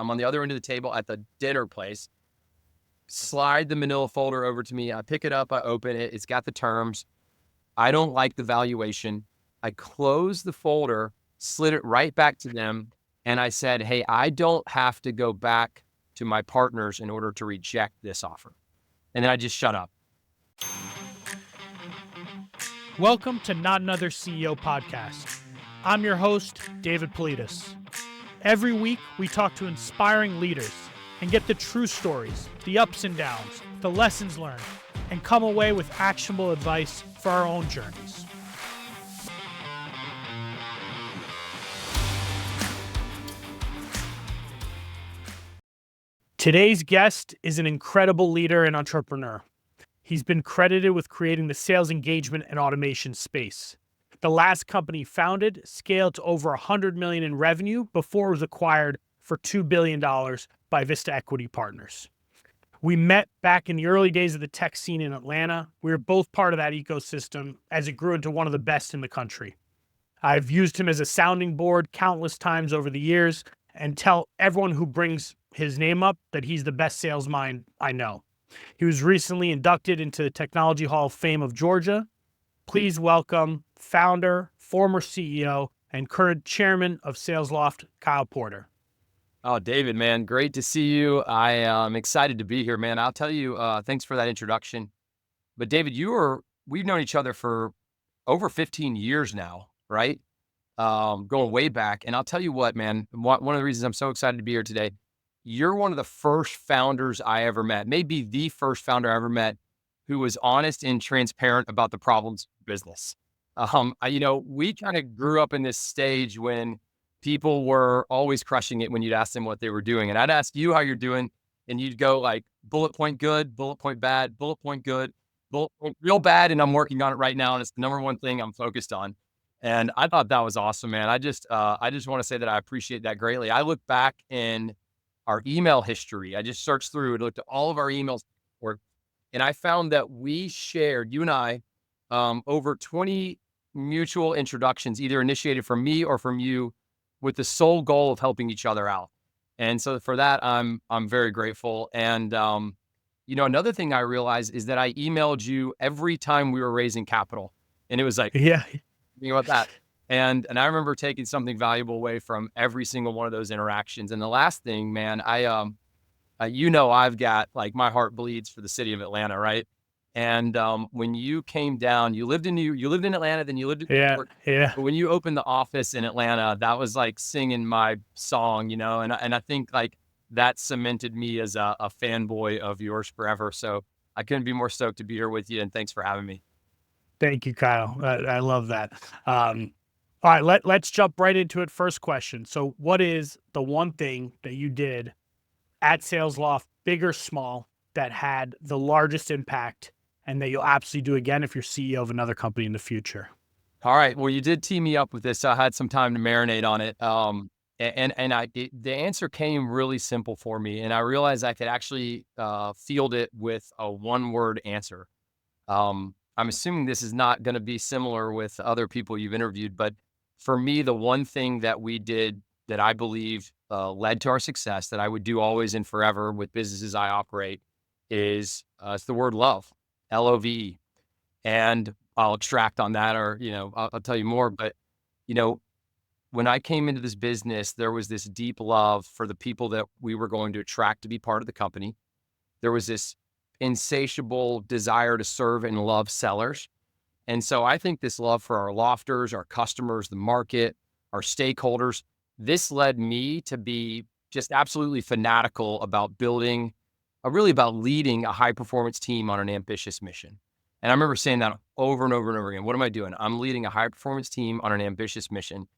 I'm on the other end of the table at the dinner place. Slide the manila folder over to me. I pick it up. I open it. It's got the terms. I don't like the valuation. I closed the folder, slid it right back to them. And I said, hey, I don't have to go back to my partners in order to reject this offer. And then I just shut up. Welcome to Not Another CEO podcast. I'm your host, David Politis. Every week, we talk to inspiring leaders and get the true stories, the ups and downs, the lessons learned, and come away with actionable advice for our own journeys. Today's guest is an incredible leader and entrepreneur. He's been credited with creating the sales engagement and automation space. The last company he founded scaled to over $100 million in revenue before it was acquired for $2 billion by Vista Equity Partners. We met back in the early days of the tech scene in Atlanta. We were both part of that ecosystem as it grew into one of the best in the country. I've used him as a sounding board countless times over the years and tell everyone who brings his name up that he's the best sales mind I know. He was recently inducted into the Technology Hall of Fame of Georgia. Please welcome founder, former CEO, and current chairman of Salesloft, Kyle Porter. Oh, David, man, great to see you. I am excited to be here, man. I'll tell you, thanks for that introduction. But David, we've known each other for over 15 years now, right? Going way back. And I'll tell you what, man, one of the reasons I'm so excited to be here today, you're one of the first founders I ever met, maybe the first founder I ever met who was honest and transparent about the problems of business. We kind of grew up in this stage when people were always crushing it when you'd ask them what they were doing. And I'd ask you how you're doing, and you'd go like bullet point good, bullet point bad, bullet point good, bullet point real bad, and I'm working on it right now, and it's the number one thing I'm focused on. And I thought that was awesome, man. I just want to say that I appreciate that greatly. I look back in our email history. I just searched through and looked at all of our emails, and I found that we shared, you and I, over 20 mutual introductions, either initiated from me or from you, with the sole goal of helping each other out. And so for that, I'm very grateful. And another thing I realized is that I emailed you every time we were raising capital, and it was like, Yeah. think about that. And I remember taking something valuable away from every single one of those interactions. And the last thing, man, I've got like my heart bleeds for the city of Atlanta, right? And when you came down, you lived in Atlanta, then you lived in New Yeah. York. But when you opened the office in Atlanta, that was like singing my song, and I think like that cemented me as a fanboy of yours forever. So I couldn't be more stoked to be here with you, and thanks for having me. Thank you, Kyle. I love that. All right, let's jump right into it. First question. So what is the one thing that you did at Salesloft, big or small, that had the largest impact and that you'll absolutely do again if you're CEO of another company in the future? All right. Well, you did tee me up with this. So I had some time to marinate on it. The answer came really simple for me, and I realized I could actually field it with a one-word answer. I'm assuming this is not going to be similar with other people you've interviewed, but for me, the one thing that we did that I believe led to our success, that I would do always and forever with businesses I operate, is it's the word love, LOVE. And I'll extract on that, or I'll tell you more. But when I came into this business, there was this deep love for the people that we were going to attract to be part of the company. There was this insatiable desire to serve and love sellers. And so I think this love for our lofters, our customers, the market, our stakeholders, this led me to be just absolutely fanatical about about leading a high performance team on an ambitious mission. And I remember saying that over and over and over again. What am I doing? I'm leading a high performance team on an ambitious mission.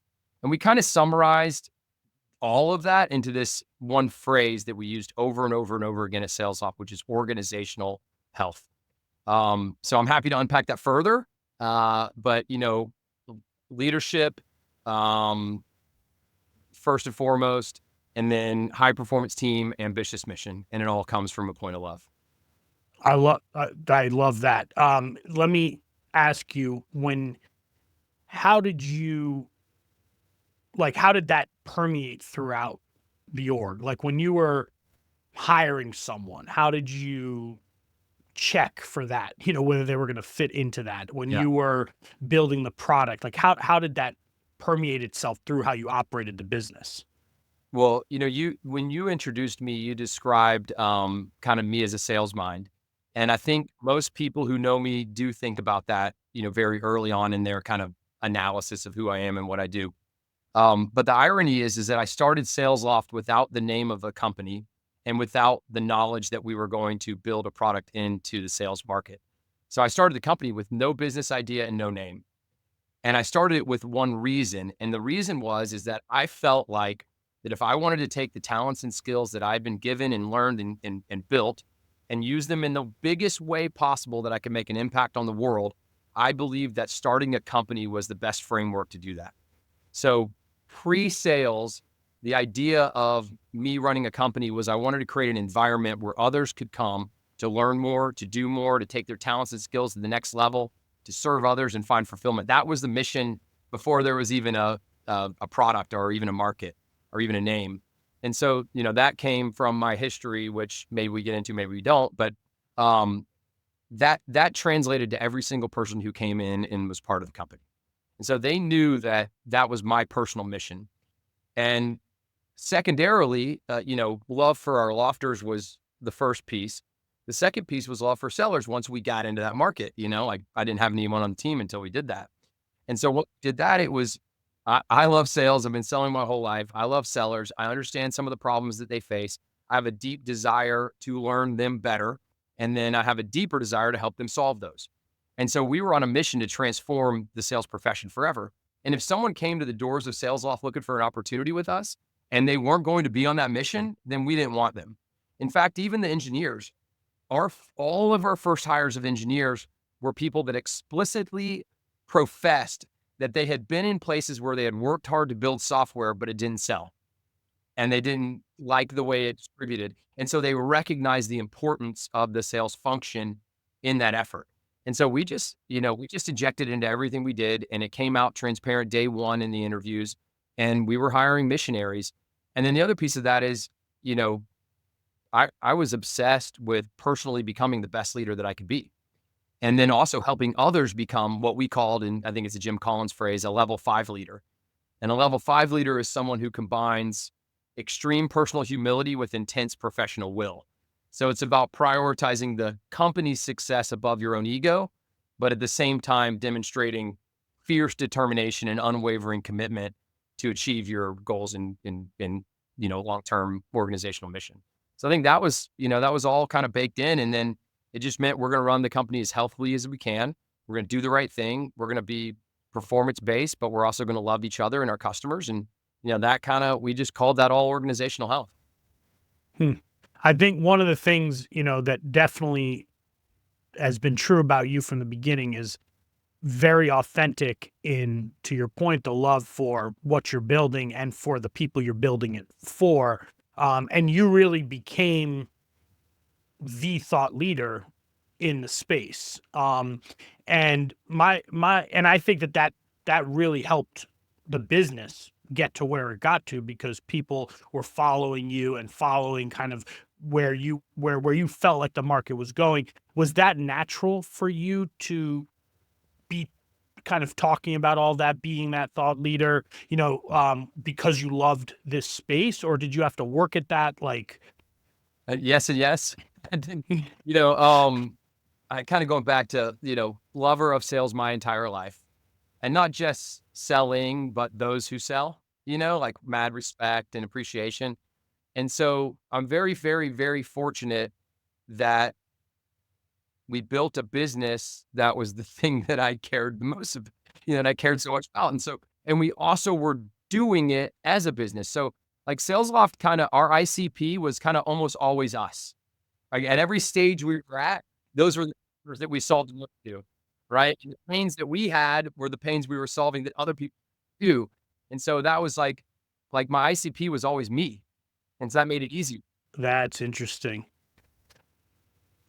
And we kind of summarized all of that into this one phrase that we used over and over and over again at Salesloft, which is organizational health. So I'm happy to unpack that further. But leadership, first and foremost, and then high performance team, ambitious mission. And it all comes from a point of love. I love that. Let me ask you, how did that permeate throughout the org? Like when you were hiring someone, how did you check for that? Whether they were going to fit into that. When Yeah. you were building the product, like how did that permeate itself through how you operated the business? Well, you when you introduced me, you described kind of me as a sales mind. And I think most people who know me do think about that, very early on in their kind of analysis of who I am and what I do. But the irony is that I started Salesloft without the name of a company and without the knowledge that we were going to build a product into the sales market. So I started the company with no business idea and no name. And I started it with one reason. And the reason is that I felt like that if I wanted to take the talents and skills that I've been given and learned and built and use them in the biggest way possible that I can make an impact on the world, I believe that starting a company was the best framework to do that. So pre-sales, the idea of me running a company was I wanted to create an environment where others could come to learn more, to do more, to take their talents and skills to the next level, to serve others and find fulfillment. That was the mission before there was even a product or even a market or even a name. And so, that came from my history, which maybe we get into, maybe we don't, but um, that translated to every single person who came in and was part of the company. And so they knew that that was my personal mission. And secondarily, love for our lofters was the first piece. The second piece was love for sellers once we got into that market. Like I didn't have anyone on the team until we did that. And so what did that, it was, I love sales. I've been selling my whole life. I love sellers. I understand some of the problems that they face. I have a deep desire to learn them better. And then I have a deeper desire to help them solve those. And so we were on a mission to transform the sales profession forever. And if someone came to the doors of Salesloft looking for an opportunity with us and they weren't going to be on that mission, then we didn't want them. In fact, even the engineers, all of our first hires of engineers were people that explicitly professed that they had been in places where they had worked hard to build software, but it didn't sell. And they didn't like the way it distributed. And so they recognized the importance of the sales function in that effort. And so we just injected into everything we did, and it came out transparent day one in the interviews, and we were hiring missionaries. And then the other piece of that is, you know, I was obsessed with personally becoming the best leader that I could be. And then also helping others become what we called, and I think it's a Jim Collins phrase, a level 5 leader. And a level 5 leader is someone who combines extreme personal humility with intense professional will. So it's about prioritizing the company's success above your own ego, but at the same time demonstrating fierce determination and unwavering commitment to achieve your goals in long-term organizational mission. So I think that was all kind of baked in. And then it just meant we're going to run the company as healthily as we can. We're going to do the right thing. We're going to be performance based, but we're also going to love each other and our customers. And, we just called that all organizational health. Hmm. I think one of the things, that definitely has been true about you from the beginning is very authentic in, to your point, the love for what you're building and for the people you're building it for. And you really became the thought leader in the space. And and I think that really helped the business get to where it got to, because people were following you and following kind of where you felt like the market was going. Was that natural for you to be kind of talking about all that, being that thought leader, because you loved this space, or did you have to work at that? Like, Yes and yes. And then, I kind of going back to, lover of sales my entire life, and not just selling, but those who sell, like mad respect and appreciation. And so I'm very, very, very fortunate that we built a business that was the thing that I cared the most of, that I cared so much about. And we also were doing it as a business. So like Salesloft, kind of our ICP was kind of almost always us. Like at every stage we were at, those were the customers that we solved and looked to, right? And the pains that we had were the pains we were solving that other people do. And so that was like my ICP was always me. And so that made it easy. that's interesting.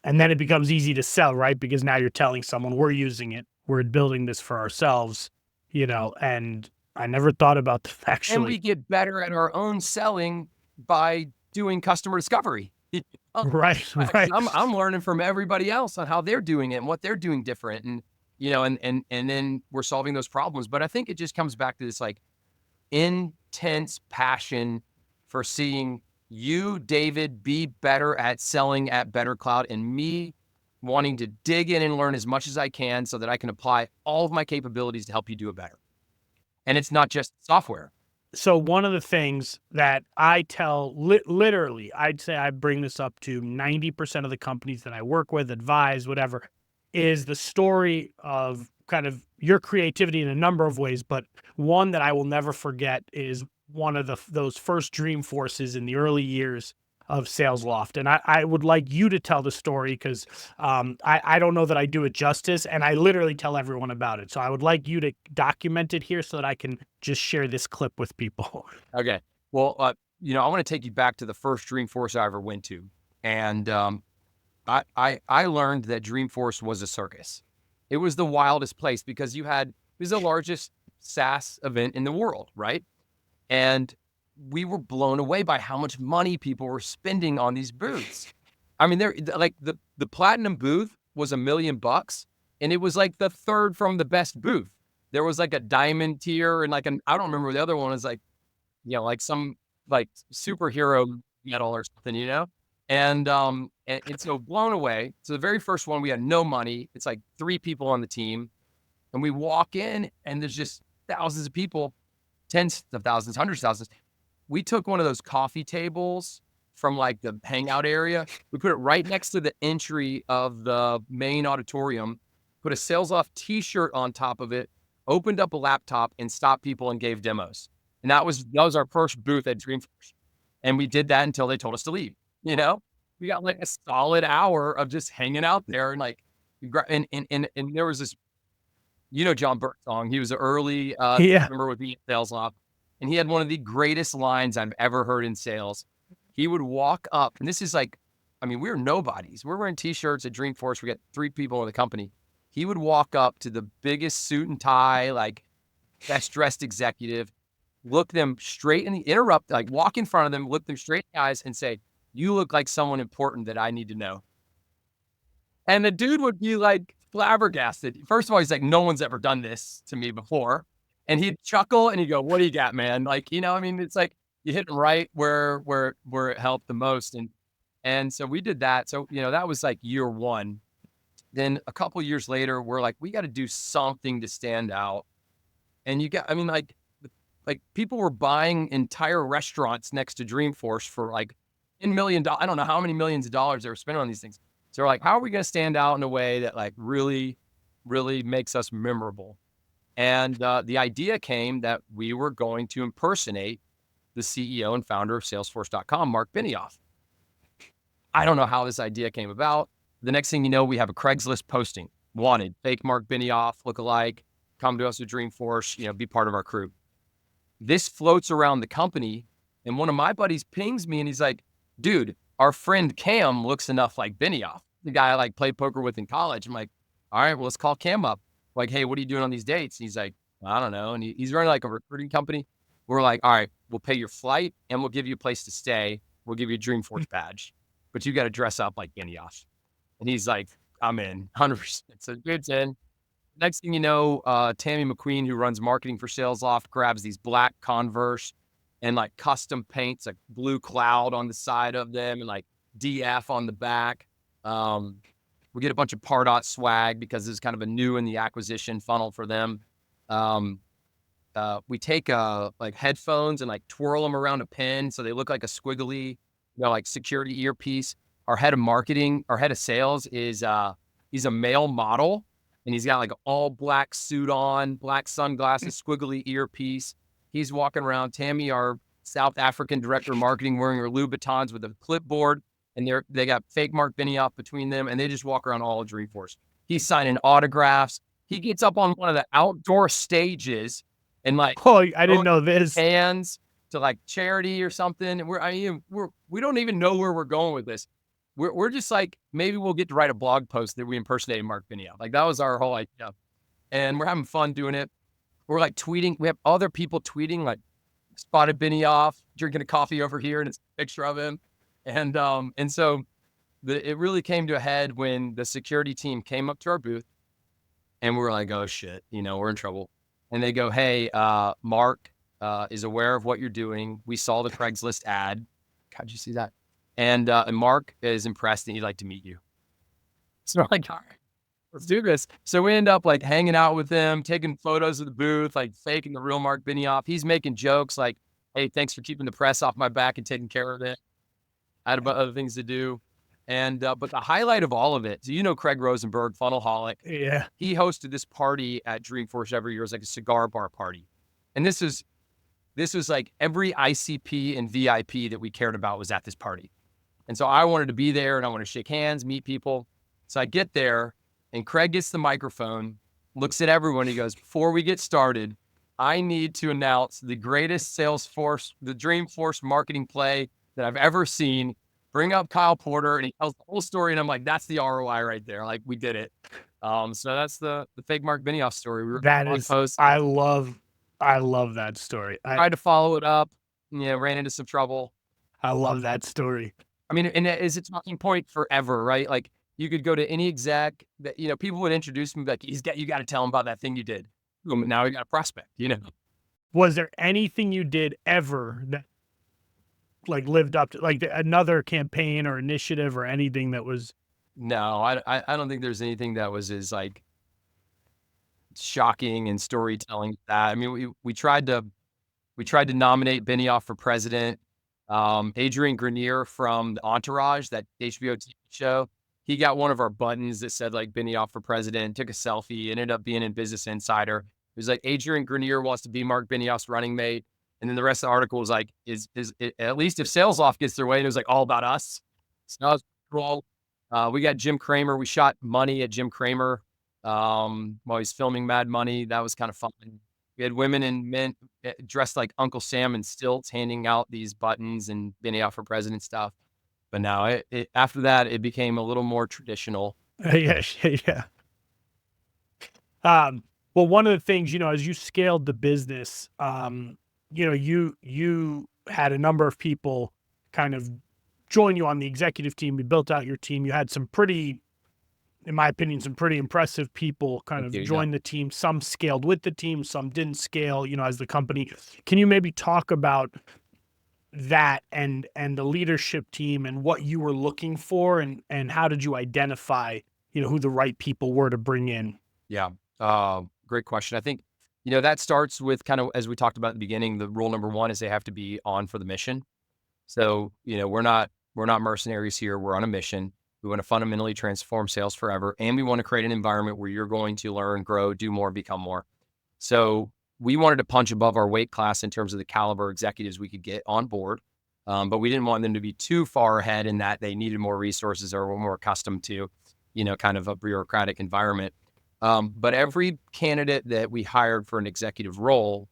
And then it becomes easy to sell, right? Because now you're telling someone we're using it, we're building this for ourselves, and I never thought about that And we actually. get better at our own selling by doing customer discovery. Right, Because right. I'm learning from everybody else on how they're doing it and what they're doing different, and and then we're solving those problems. But I think it just comes back to this like intense passion for seeing you, David, be better at selling at Better Cloud, and me wanting to dig in and learn as much as I can so that I can apply all of my capabilities to help you do it better. And it's not just software. So one of the things that I tell literally, I'd say I bring this up to 90% of the companies that I work with, advise, whatever, is the story of kind of your creativity in a number of ways. But one that I will never forget is one of those first Dreamforces in the early years of Salesloft. And I would like you to tell the story because I don't know that I do it justice, and I literally tell everyone about it. So I would like you to document it here so that I can just share this clip with people. Okay. Well, I want to take you back to the first Dreamforce I ever went to. And I learned that Dreamforce was a circus. It was the wildest place because it was the largest SaaS event in the world, right? And we were blown away by how much money people were spending on these booths. I mean, like the platinum booth was $1 million, and it was like the third from the best booth. There was like a diamond tier and like I don't remember what the other one was, like, like some like superhero medal or something, and so blown away. So the very first one, we had no money. It's like 3 people on the team, and we walk in and there's just thousands of people, tens of thousands, hundreds of thousands. We took one of those coffee tables from like the hangout area. We put it right next to the entry of the main auditorium, put a Salesloft t-shirt on top of it, opened up a laptop and stopped people and gave demos. And that was our first booth at Dreamforce. And we did that until they told us to leave. We got like a solid hour of just hanging out there, and like, and there was this, John Birdsong. He was an early Yeah. member with me at Salesloft, and he had one of the greatest lines I've ever heard in sales. He would walk up, and this is like, I mean, we were nobodies. We're wearing t-shirts at Dreamforce. We got 3 people in the company. He would walk up to the biggest suit and tie, like best dressed executive, look them straight in the interrupt, like walk in front of them, look them straight in the eyes and say, "You look like someone important that I need to know." And the dude would be like flabbergasted. First of all, he's like, "No one's ever done this to me before." And he'd chuckle and he'd go, "What do you got, man?" Like, I mean, it's like you hit right where it helped the most. And so we did that. So, that was like year 1. Then a couple years later, we're like, we got to do something to stand out. And I mean, like people were buying entire restaurants next to Dreamforce for like $10 million. I don't know how many millions of dollars they were spending on these things. So we're like, how are we going to stand out in a way that like really, really makes us memorable? And the idea came that we were going to impersonate the CEO and founder of Salesforce.com, Mark Benioff. I don't know how this idea came about. The next thing you know, we have a Craigslist posting. Wanted, fake Mark Benioff, look-alike, come to us at Dreamforce, be part of our crew. This floats around the company, and one of my buddies pings me and he's like, "Dude, our friend Cam looks enough like Benioff, the guy I like played poker with in college." I'm like, "All right, well, let's call Cam up." Like, "Hey, what are you doing on these dates?" And he's like, "I don't know." And he's running like a recruiting company. We're like, "All right, we'll pay your flight and we'll give you a place to stay. We'll give you a Dreamforce badge, but you got to dress up like Benioff." And he's like, "I'm in 100%. So it's in." Next thing you know, Tammy McQueen, who runs marketing for Salesloft, grabs these black Converse and like custom paints a blue cloud on the side of them and like DF on the back. We get a bunch of Pardot swag because this is kind of a new in the acquisition funnel for them. We take like headphones and like twirl them around a pin so they look like a squiggly, like security earpiece. Our head of sales is he's a male model. And he's got like an all black suit on, black sunglasses, squiggly earpiece. He's walking around. Tammy, our South African director of marketing, wearing her Louboutins with a clipboard, and they got fake Mark Benioff between them, and they just walk around all of Dreamforce. He's signing autographs. He gets up on one of the outdoor stages and like, Oh, I didn't know this. hands to like charity or something. And we don't even know where we're going with this. We're just like, maybe we'll get to write a blog post that we impersonated Mark Benioff. Like that was our whole idea. And we're having fun doing it. We're like tweeting. We have other people tweeting like, spotted Benioff drinking a coffee over here, and it's a picture of him. And so it really came to a head when the security team came up to our booth, and we were like, "Oh shit, we're in trouble." And they go, "Hey, Mark is aware of what you're doing. We saw the Craigslist ad. How'd you see that? And Mark is impressed, and he'd like to meet you." So we're like, "All right, let's do this." So we end up like hanging out with them, taking photos of the booth, like faking the real Mark Benioff. He's making jokes like, "Hey, thanks for keeping the press off my back and taking care of it. I had about other things to do." But the highlight of all of it, so Craig Rosenberg, Funnelholic, Yeah. he hosted this party at Dreamforce every year. It was like a cigar bar party. And this was like every ICP and VIP that we cared about was at this party. And so I wanted to be there and I want to shake hands, meet people. So I get there and Craig gets the microphone, looks at everyone. He goes, "Before we get started, I need to announce the greatest Salesforce, the Dreamforce marketing play that I've ever seen. Bring up Kyle Porter." And he tells the whole story. And I'm like, that's the ROI right there. Like, we did it. So that's the fake Mark Benioff story. We wrote a That blog is, post, I love that story. tried to follow it up, ran into some trouble. I love that story. I mean, and it is a talking point forever, right? Like, you could go to any exec that, people would introduce me, like, you got to tell him about that thing you did. Boom, now we got a prospect. Was there anything you did ever that like lived up to like another campaign or initiative or anything that was No, I don't think there's anything that was as like shocking and storytelling that. I mean, we tried to nominate Benioff for president. Adrian Grenier from the Entourage, that HBO TV show, he got one of our buttons that said like Benioff for president, took a selfie, ended up being in Business Insider. It was like Adrian Grenier wants to be Mark Benioff's running mate. And then the rest of the article was like, is it, at least if Salesloft gets their way, and it was like all about us. So that was cool. We got Jim Cramer. We shot Money at Jim Cramer while he's filming Mad Money. That was kind of fun. We had women and men dressed like Uncle Sam and stilts handing out these buttons and Benioff for president stuff. But now, after that, it became a little more traditional. yeah, yeah. Well, one of the things, as you scaled the business, you had a number of people kind of join you on the executive team. You built out your team. You had some pretty, in my opinion, some pretty impressive people kind of Yeah. join the team. Some scaled with the team, some didn't scale, as the company. Can you maybe talk about that and the leadership team and what you were looking for and how did you identify, who the right people were to bring in? Yeah. Great question. I think, that starts with kind of, as we talked about at the beginning, the rule number one is they have to be on for the mission. So, we're not mercenaries here. We're on a mission. We want to fundamentally transform sales forever. And we want to create an environment where you're going to learn, grow, do more, become more. So we wanted to punch above our weight class in terms of the caliber executives we could get on board. But we didn't want them to be too far ahead in that they needed more resources or were more accustomed to, kind of a bureaucratic environment. But every candidate that we hired for an executive role,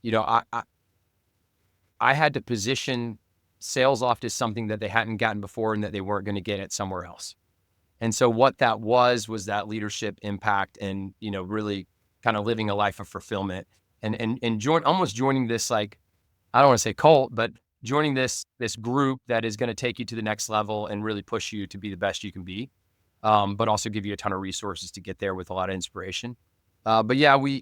I had to position Salesloft as something that they hadn't gotten before and that they weren't going to get it somewhere else. And so what that was that leadership impact and, really kind of living a life of fulfillment and almost joining this, like, I don't want to say cult, but joining this group that is going to take you to the next level and really push you to be the best you can be. But also give you a ton of resources to get there with a lot of inspiration. But yeah, we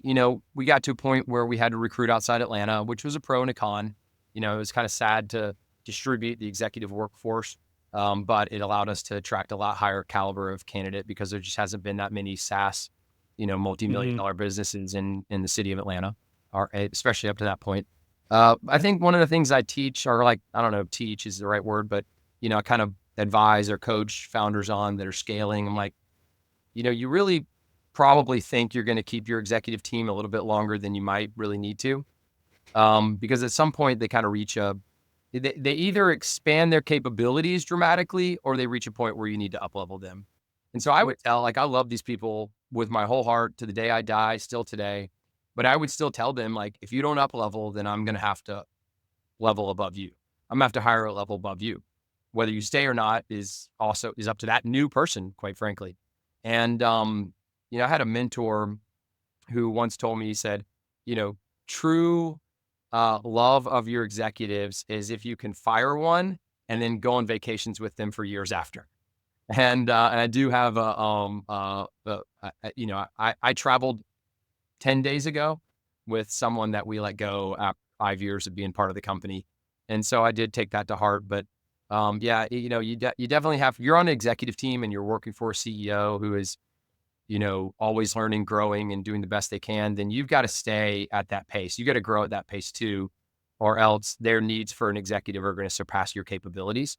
got to a point where we had to recruit outside Atlanta, which was a pro and a con. It was kind of sad to distribute the executive workforce. But it allowed us to attract a lot higher caliber of candidate because there just hasn't been that many SaaS, multi-million dollar businesses in the city of Atlanta, or especially up to that point. I think one of the things I teach, or like, I don't know if teach is the right word, but, I kind of advise or coach founders on that are scaling. I'm like, you really probably think you're going to keep your executive team a little bit longer than you might really need to. Because at some point they kind of reach they either expand their capabilities dramatically or they reach a point where you need to up-level them. And so I would tell, like, I love these people with my whole heart to the day I die, still today. But I would still tell them, like, if you don't up-level, then I'm going to have to level above you. I'm going to have to hire a level above you. Whether you stay or not is up to that new person, quite frankly. And, I had a mentor who once told me, he said, true love of your executives is if you can fire one and then go on vacations with them for years after. And I do have I traveled 10 days ago with someone that we let go after 5 years of being part of the company. And so I did take that to heart, but, yeah, you definitely have you're on an executive team and you're working for a CEO who is, always learning, growing, and doing the best they can, then you've gotta stay at that pace. You gotta grow at that pace too, or else their needs for an executive are gonna surpass your capabilities.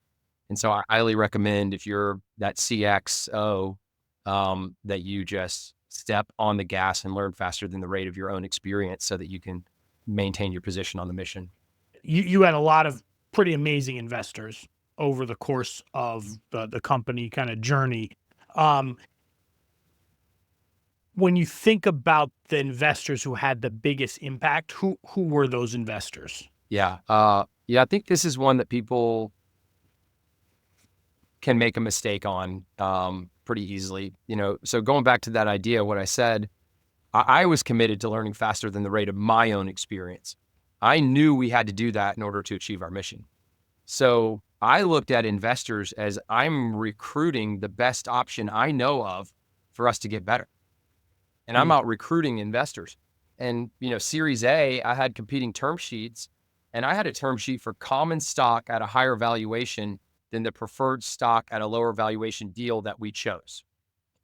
And so I highly recommend if you're that CXO, that you just step on the gas and learn faster than the rate of your own experience so that you can maintain your position on the mission. You had a lot of pretty amazing investors over the course of the company kind of journey. Um, when you think about the investors who had the biggest impact, who were those investors? Yeah. Yeah, I think this is one that people can make a mistake on pretty easily. So going back to that idea, what I said, I was committed to learning faster than the rate of my own experience. I knew we had to do that in order to achieve our mission. So I looked at investors as I'm recruiting the best option I know of for us to get better. And I'm Mm. out recruiting investors. And, Series A, I had competing term sheets, and I had a term sheet for common stock at a higher valuation than the preferred stock at a lower valuation deal that we chose.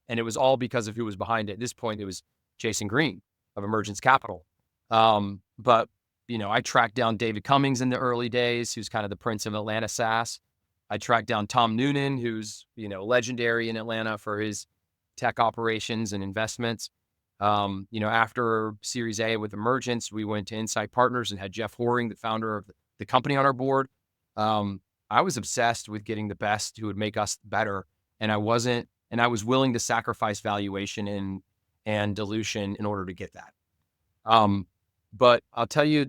And it was all because of who was behind it. At this point, it was Jason Green of Emergence Capital. But I tracked down David Cummings in the early days, who's kind of the prince of Atlanta SaaS. I tracked down Tom Noonan, who's legendary in Atlanta for his tech operations and investments. After Series A with Emergence, we went to Insight Partners and had Jeff Horing, the founder of the company, on our board. I was obsessed with getting the best who would make us better, and I was willing to sacrifice valuation and dilution in order to get that. But I'll tell you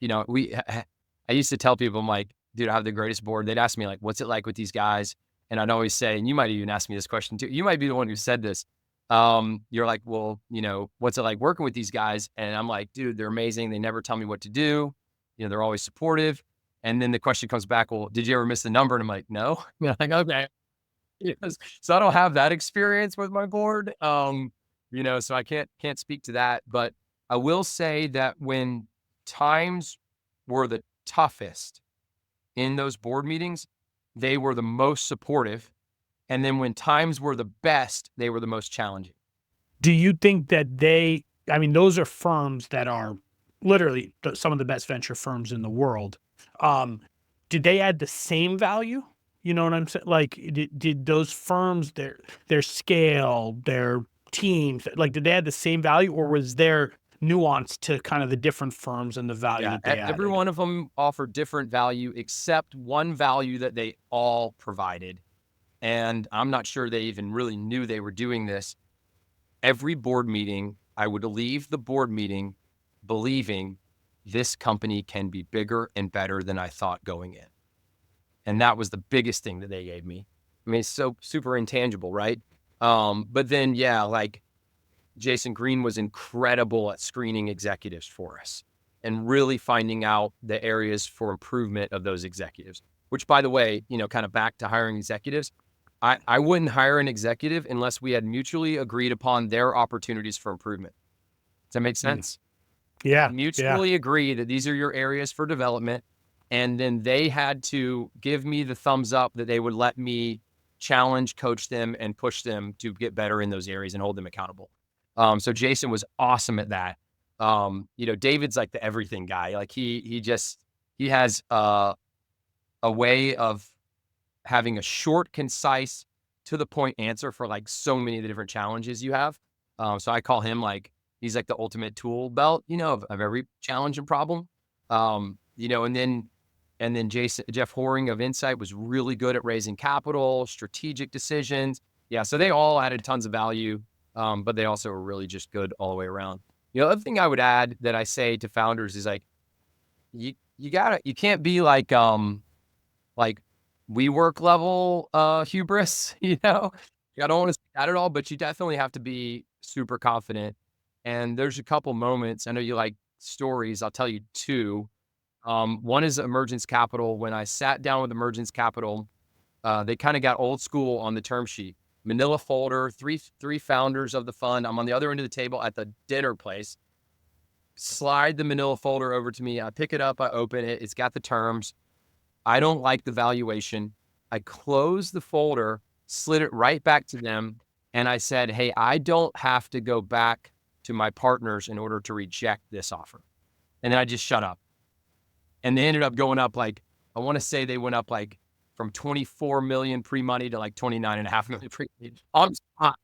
I used to tell people, I'm like, dude, I have the greatest board. They'd ask me like, what's it like with these guys? And I'd always say, and you might even ask me this question too. You might be the one who said this. You're like, well, what's it like working with these guys? And I'm like, dude, they're amazing. They never tell me what to do. They're always supportive. And then the question comes back, well, did you ever miss the number? And I'm like, no. Like, okay. Yes. So I don't have that experience with my board. So I can't speak to that. But I will say that when times were the toughest in those board meetings, they were the most supportive. And then when times were the best, they were the most challenging. Do you think that I mean, those are firms that are literally some of the best venture firms in the world. Um, did they add the same value? You know what I'm saying? Like, did those firms, their scale, their teams, like, did they add the same value, or was there nuance to kind of the different firms and the value Yeah, that they every added? one of them offered different value, except one value that they all provided. And I'm not sure they even really knew they were doing this. Every board meeting, I would leave the board meeting believing this company can be bigger and better than I thought going in. And that was the biggest thing that they gave me. I mean, it's so super intangible, right? But then, yeah, like Jason Green was incredible at screening executives for us and really finding out the areas for improvement of those executives, which, by the way, kind of back to hiring executives, I wouldn't hire an executive unless we had mutually agreed upon their opportunities for improvement. Does that make Mm. sense? Yeah, yeah. Mutually agree that these are your areas for development. And then they had to give me the thumbs up that they would let me challenge, coach them, and push them to get better in those areas and hold them accountable. So Jason was awesome at that. David's like the everything guy. Like he has a way of having a short, concise, to the point answer for like so many of the different challenges you have. So I call him like he's like the ultimate tool belt, of every challenge and problem. And then Jeff Horing of Insight was really good at raising capital, strategic decisions. Yeah, so they all added tons of value, but they also were really just good all the way around. The other thing I would add that I say to founders is like you can't be like we work level hubris, I don't want to say that at all, but you definitely have to be super confident. And there's a couple moments. I know you like stories. I'll tell you two. One is Emergence Capital. When I sat down with Emergence Capital, they kind of got old school on the term sheet. Manila folder, three founders of the fund. I'm on the other end of the table at the dinner place. Slide the manila folder over to me. I pick it up, I open it. It's got the terms. I don't like the valuation. I closed the folder, slid it right back to them. And I said, hey, I don't have to go back to my partners in order to reject this offer. And then I just shut up. And they ended up going up like, I want to say they went up like from 24 million pre-money to like 29.5 million pre-money on spot,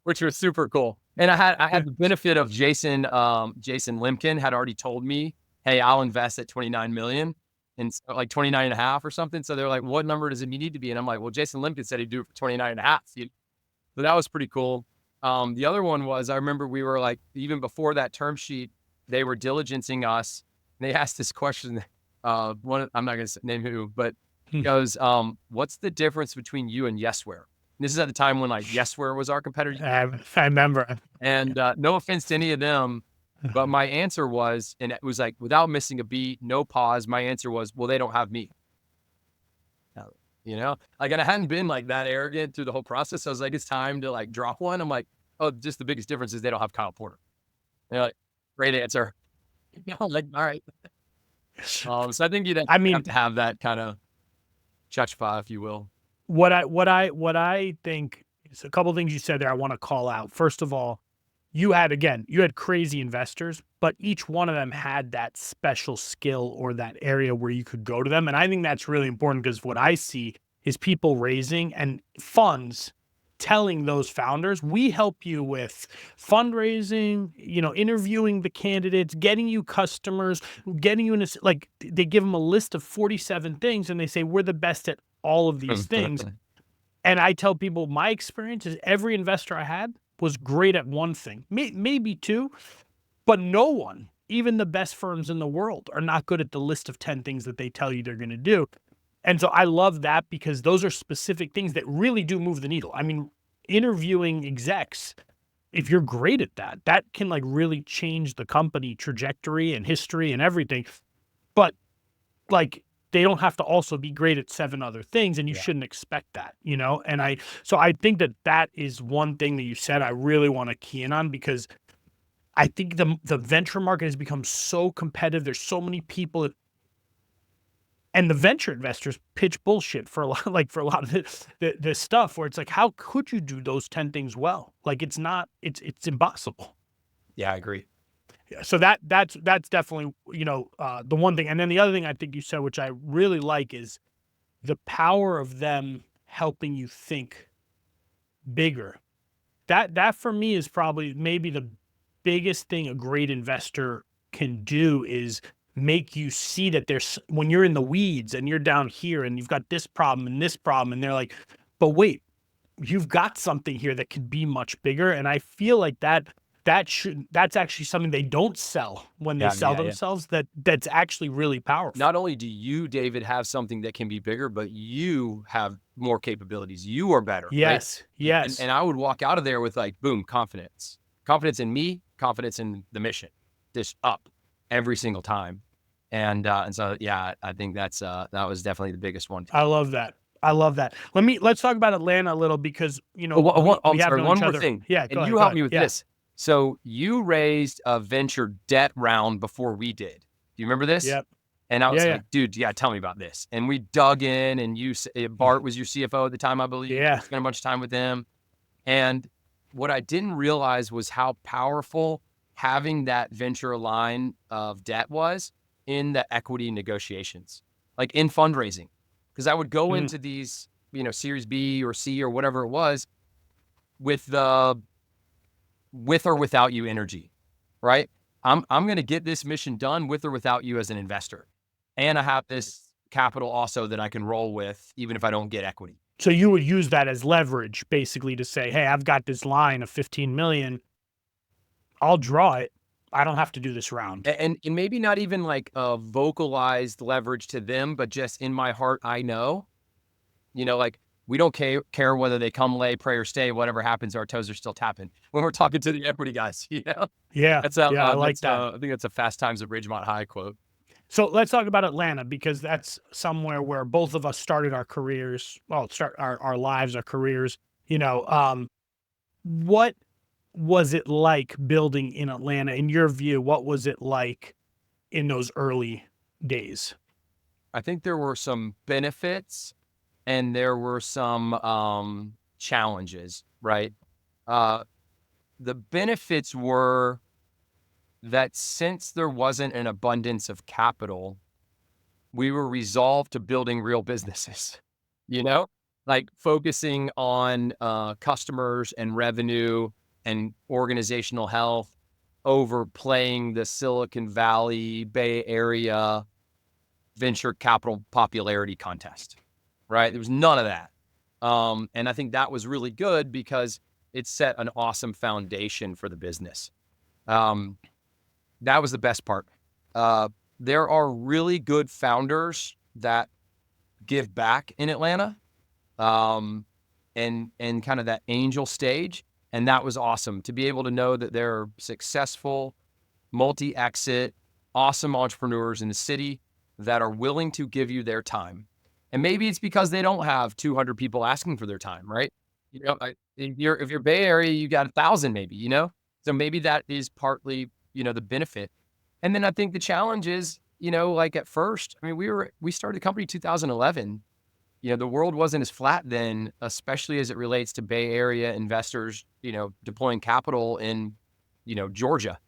which was super cool. And I had the benefit of Jason Limkin had already told me, hey, I'll invest at 29 million and so like 29.5 or something. So they're like, what number does it need to be? And I'm like, well, Jason Limkin said he'd do it for 29.5. So that was pretty cool. The other one was, I remember we were like, even before that term sheet, they were diligencing us. And they asked this question. I'm not going to name who, but he goes, what's the difference between you and Yesware? And this is at the time when like Yesware was our competitor. I remember. And no offense to any of them, but my answer was, and it was like, without missing a beat, no pause. My answer was, well, they don't have me. You know, like, and I hadn't been like that arrogant through the whole process. So I was like, it's time to like drop one. I'm like, oh, just the biggest difference is they don't have Kyle Porter. And they're like, great answer. I'm like, all right. So I think you'd have to have that kind of chutzpah, if you will. What I think is a couple of things you said there I want to call out. First of all, you had crazy investors, but each one of them had that special skill or that area where you could go to them. And I think that's really important because what I see is people raising and funds telling those founders, we help you with fundraising, interviewing the candidates, getting you customers, getting you in like they give them a list of 47 things and they say, we're the best at all of these things. And I tell people my experience is every investor I had was great at one thing, maybe two, but no one, even the best firms in the world, are not good at the list of 10 things that they tell you they're going to do. And so I love that because those are specific things that really do move the needle. I mean, interviewing execs, if you're great at that, that can like really change the company trajectory and history and everything. But like, they don't have to also be great at 7 other things, and you shouldn't expect that, And so I think that is one thing that you said I really want to key in on because I think the venture market has become so competitive. There's so many people, and the venture investors pitch bullshit for a lot of this stuff where it's like, how could you do those 10 things well? Like it's impossible. Yeah, I agree. Yeah, so that's definitely, the one thing. And then the other thing I think you said, which I really like, is the power of them helping you think bigger. That for me is probably maybe the biggest thing a great investor can do is make you see that when you're in the weeds and you're down here and you've got this problem and they're like, but wait, you've got something here that could be much bigger. And I feel like that's actually something they don't sell when they sell themselves. That's actually really powerful. Not only do you, David, have something that can be bigger, but you have more capabilities. You are better. Yes. Right? Yes. And I would walk out of there with like, boom, confidence in me, confidence in the mission, just up every single time. And so, yeah, I think that was definitely the biggest one. I love that. Let's talk about Atlanta a little because, we have one more thing. Yeah. And you helped me with this. So you raised a venture debt round before we did. Do you remember this? Yep. And I was like, dude, tell me about this. And we dug in, and Bart was your CFO at the time, I believe. Yeah. Spent a bunch of time with him. And what I didn't realize was how powerful having that venture line of debt was in the equity negotiations, like in fundraising. Because I would go into these, Series B or C or whatever it was with or without you energy, right? I'm going to get this mission done with or without you as an investor. And I have this capital also that I can roll with, even if I don't get equity. So you would use that as leverage basically to say, hey, I've got this line of 15 million. I'll draw it. I don't have to do this round. And maybe not even like a vocalized leverage to them, but just in my heart, I know, like we don't care whether they come, lay, pray, or stay. Whatever happens, our toes are still tapping when we're talking to the equity guys. Yeah. I like that. I think that's a Fast Times at Ridgemont High quote. So let's talk about Atlanta, because that's somewhere where both of us started our careers. Well, start our lives, our careers. What was it like building in Atlanta? In your view, what was it like in those early days? I think there were some benefits and there were some challenges, right? Uh, the benefits were that since there wasn't an abundance of capital, we were resolved to building real businesses, you know, like focusing on customers and revenue and organizational health over playing the Silicon Valley, Bay Area venture capital popularity contest, right? There was none of that. And I think that was really good because it set an awesome foundation for the business. Um, that was the best part. Uh, there are really good founders that give back in Atlanta, um, and kind of that angel stage, and that was awesome to be able to know that there are successful, multi-exit, awesome entrepreneurs in the city that are willing to give you their time. And maybe it's because they don't have 200 people asking for their time, right? If you're Bay Area, you got 1,000 maybe, so maybe that is partly the benefit. And then I think the challenge is, like at first, I mean, we started the company 2011. The world wasn't as flat then, especially as it relates to Bay Area investors, deploying capital in, Georgia.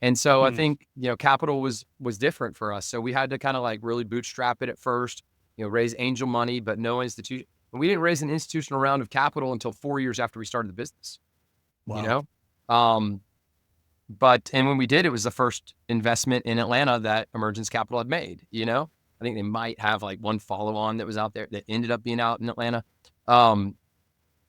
And so I Hmm. think, capital was different for us. So we had to kind of like really bootstrap it at first, raise angel money, but no institution. We didn't raise an institutional round of capital until 4 years after we started the business, you Wow. know? Um, and when we did, it was the first investment in Atlanta that Emergence Capital had made, I think they might have like one follow on that was out there that ended up being out in Atlanta. Um,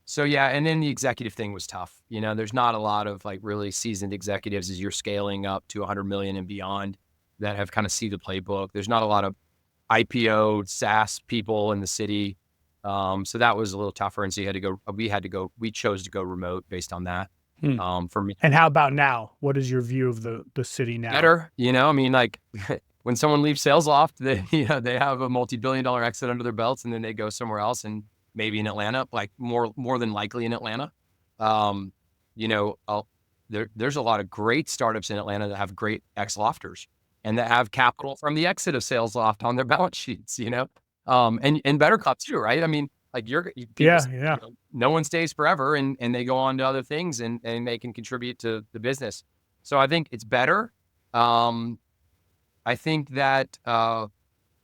so yeah, and then the executive thing was tough. There's not a lot of like really seasoned executives as you're scaling up to 100 million and beyond that have kind of seen the playbook. There's not a lot of IPO SaaS people in the city. So that was a little tougher. And so we chose to go remote based on that. Hmm. For me, And how about now? What is your view of the city now? better, I mean, like when someone leaves SalesLoft, they have a multi-billion-dollar exit under their belts and then they go somewhere else and maybe in Atlanta, like more than likely in Atlanta. Um, you know, I'll, there's a lot of great startups in Atlanta that have great ex-lofters and that have capital from the exit of SalesLoft on their balance sheets, and better clubs too, right? I mean, like people, Yeah, yeah. no one stays forever and they go on to other things and they can contribute to the business. So I think it's better. Um, I think that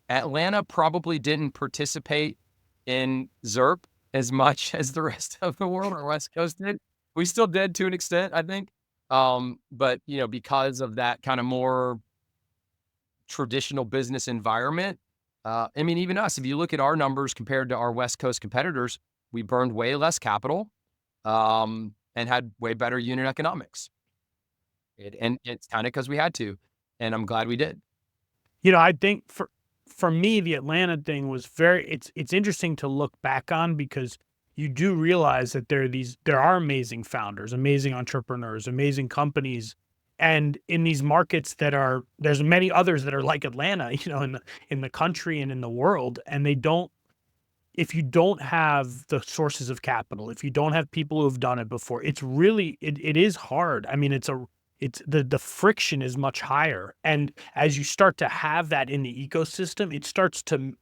Atlanta probably didn't participate in ZERP as much as the rest of the world or West Coast did. We still did to an extent, I think. But because of that kind of more traditional business environment, I mean, even us, if you look at our numbers compared to our West Coast competitors, we burned way less capital, and had way better unit economics. And it's kind of because we had to, and I'm glad we did. I think for me, the Atlanta thing was it's interesting to look back on, because you do realize that there are amazing founders, amazing entrepreneurs, amazing companies, and in these markets there's many others that are like Atlanta, in the country and in the world, and they don't if you don't have the sources of capital, if you don't have people who have done it before, it is hard. I mean, it's the friction is much higher. And as you start to have that in the ecosystem, it starts to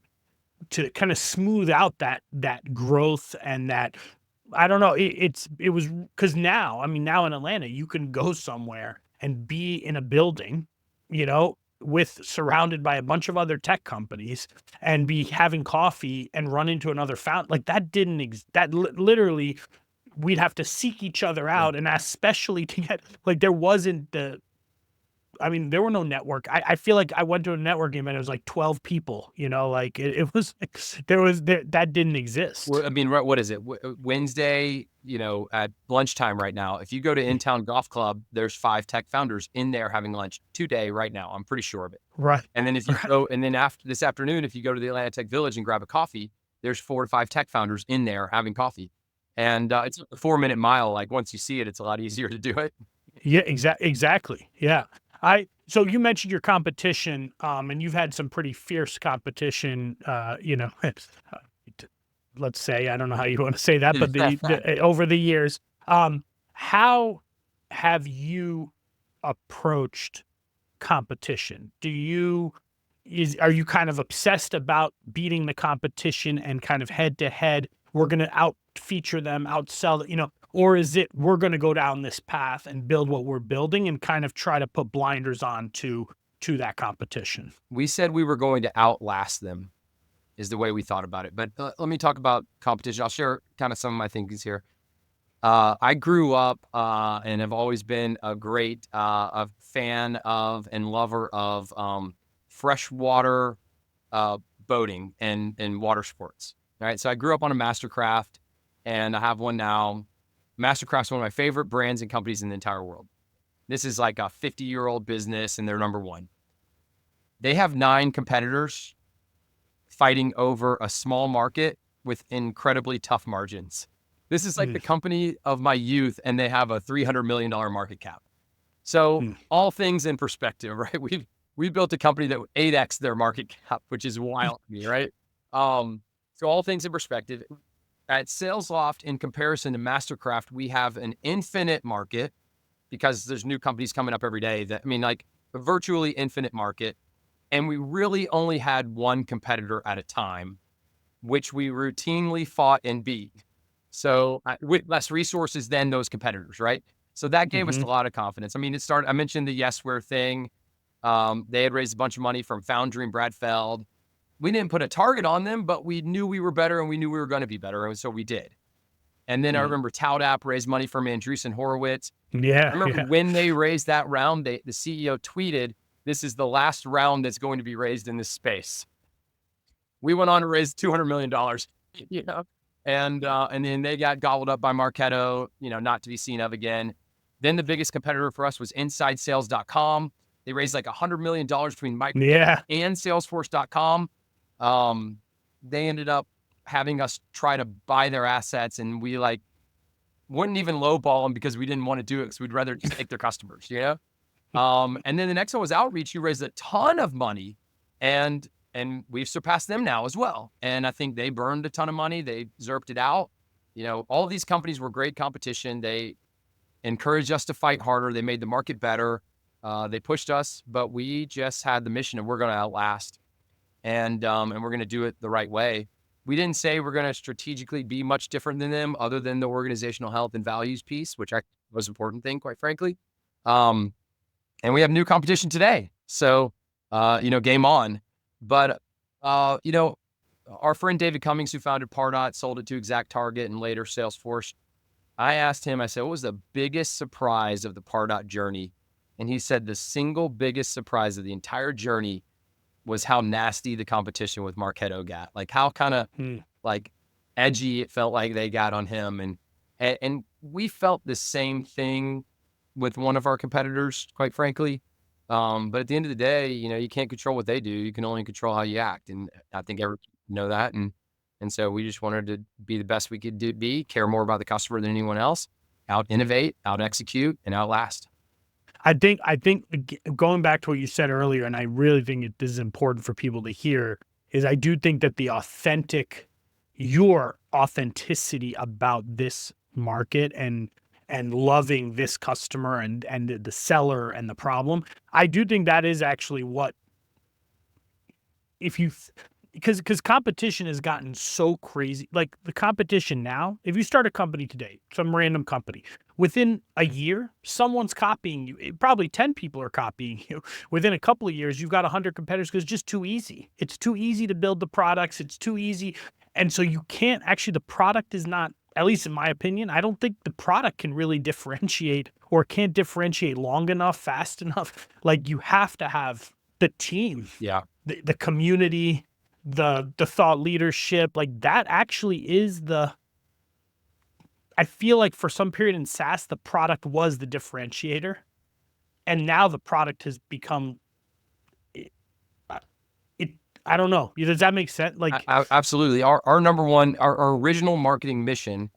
kind of smooth out that growth and that I don't know. It was because now, I mean, now in Atlanta, you can go somewhere and be in a building, with surrounded by a bunch of other tech companies and be having coffee and run into another fountain. Like that didn't literally we'd have to seek each other Yeah. out, and especially to get like there wasn't the I mean, there were no network. I feel like I went to a networking event, it was like 12 people, like it was that didn't Well, exist. I mean, what is it? Wednesday, at lunchtime right now, if you go to In-Town Golf Club, there's 5 tech founders in there having lunch today, right now. I'm pretty sure of it. Right. And then if you Right. go, and then after this afternoon, if you go to the Atlanta Tech Village and grab a coffee, there's 4 to 5 tech founders in there having coffee. And it's a 4-minute mile. Like once you see it, it's a lot easier to do it. Yeah, exactly. Yeah. So you mentioned your competition, and you've had some pretty fierce competition, let's say, I don't know how you want to say that, but over the years, how have you approached competition? Are you kind of obsessed about beating the competition and kind of head to head, we're going to out feature them, outsell, or is it we're going to go down this path and build what we're building and kind of try to put blinders on to that competition? We said we were going to outlast them is the way we thought about it. But let me talk about competition. I'll share kind of some of my thinkings here. I grew up and have always been a fan of and lover of freshwater boating and water sports. All right. So I grew up on a Mastercraft and I have one now. Mastercraft's one of my favorite brands and companies in the entire world. This is like a 50-year-old business and they're number one. They have 9 competitors fighting over a small market with incredibly tough margins. This is like the company of my youth and they have a $300 million market cap. So all things in perspective, right? We've built a company that would 8x their market cap, which is wild to me, right? So all things in perspective. At Salesloft, in comparison to Mastercraft, we have an infinite market because there's new companies coming up every day like a virtually infinite market. And we really only had one competitor at a time, which we routinely fought and beat. So with less resources than those competitors, right? So that gave us a lot of confidence. I mentioned the Yesware thing. They had raised a bunch of money from Foundry and Brad Feld. We didn't put a target on them, but we knew we were better and we knew we were going to be better. And so we did. And then I remember ToutApp raised money from Andreessen Horowitz. Yeah. I remember when they raised that round, the CEO tweeted, "This is the last round that's going to be raised in this space." We went on to raise $200 million, and then they got gobbled up by Marketo, not to be seen of again. Then the biggest competitor for us was InsideSales.com. They raised like $100 million between Microsoft and Salesforce.com. They ended up having us try to buy their assets, and we wouldn't even lowball them because we didn't want to do it because we'd rather just take their customers, And then the next one was Outreach, who raised a ton of money, and we've surpassed them now as well. And I think they burned a ton of money. They zerped it out. All of these companies were great competition. They encouraged us to fight harder. They made the market better. They pushed us, but we just had the mission of we're going to outlast, and we're going to do it the right way. We didn't say we're going to strategically be much different than them other than the organizational health and values piece, which was the most important thing, quite frankly. And we have new competition today. So, game on. But, our friend David Cummings, who founded Pardot, sold it to ExactTarget and later Salesforce. I asked him, I said, what was the biggest surprise of the Pardot journey? And he said the single biggest surprise of the entire journey was how nasty the competition with Marketo got. Like how kind of edgy it felt like they got on him. And we felt the same thing with one of our competitors, quite frankly. But at the end of the day, you can't control what they do. You can only control how you act. And I think everyone know that. And so we just wanted to be the best we could care more about the customer than anyone else, out innovate, out execute, and outlast. I think going back to what you said earlier, and I really think this is important for people to hear, is I do think that your authenticity about this market and loving this customer and the seller and the problem, I do think that is actually what, because competition has gotten so crazy. Like the competition now, if you start a company today, some random company, within a year, someone's copying you. Probably 10 people are copying you. Within a couple of years, you've got 100 competitors because it's just too easy. It's too easy to build the products. It's too easy. And so you can't actually, the product is not, at least in my opinion, I don't think the product can really differentiate or can't differentiate long enough, fast enough. Like you have to have the team, the community, the thought leadership, like that actually is I feel like for some period in SaaS, the product was the differentiator. And now the product has become I don't know. Does that make sense? Like absolutely. Our number one, our original marketing mission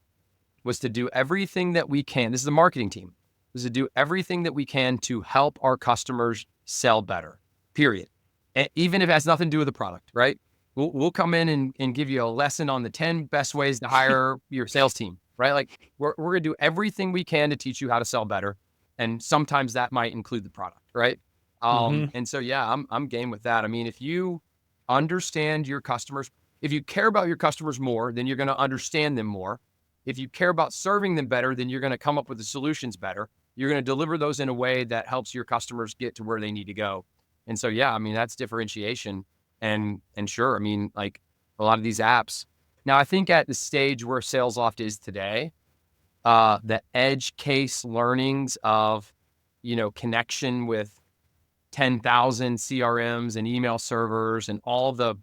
was to do everything that we can. This is the marketing team. is to do everything that we can to help our customers sell better, period. Even if it has nothing to do with the product, right? We'll come in and give you a lesson on the 10 best ways to hire your sales team, right? Like we're going to do everything we can to teach you how to sell better. And sometimes that might include the product, right? Hmm. And so, yeah, I'm game with that. I mean, if you understand your customers, if you care about your customers more, then you're going to understand them more. If you care about serving them better, then you're going to come up with the solutions better. You're going to deliver those in a way that helps your customers get to where they need to go. And so, yeah, I mean, that's differentiation. And sure, I mean, like a lot of these apps. Now, I think at the stage where Salesloft is today, the edge case learnings of, connection with 10,000 CRMs and email servers and all the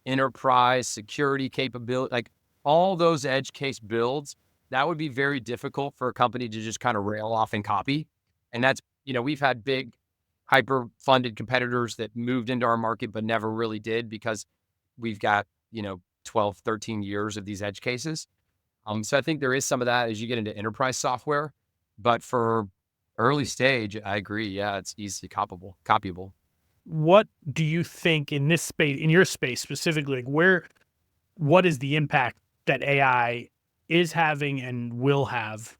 enterprise security capability, like all those edge case builds, that would be very difficult for a company to just kind of rail off and copy. And that's, we've had big hyper funded competitors that moved into our market, but never really did because we've got, 12, 13 years of these edge cases. So I think there is some of that as you get into enterprise software, but for early stage, I agree. Yeah, it's easily copyable. What do you think in this space, in your space specifically, like what is the impact that AI is having and will have?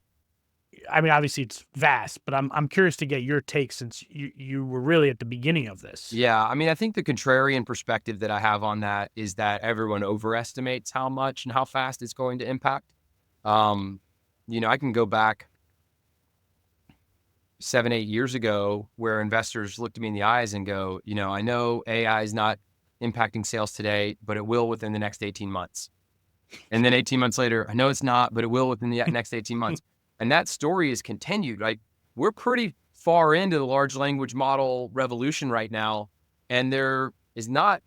I mean, obviously it's vast, but I'm curious to get your take since you were really at the beginning of this. Yeah, I mean, I think the contrarian perspective that I have on that is that everyone overestimates how much and how fast it's going to impact. Um, I can go back 7, 8 years ago where investors looked at me in the eyes and go, I know AI is not impacting sales today, but it will within the next 18 months. And then 18 months later, I know it's not, but it will within the next 18 months. And that story is continued. Like we're pretty far into the large language model revolution right now. And there's no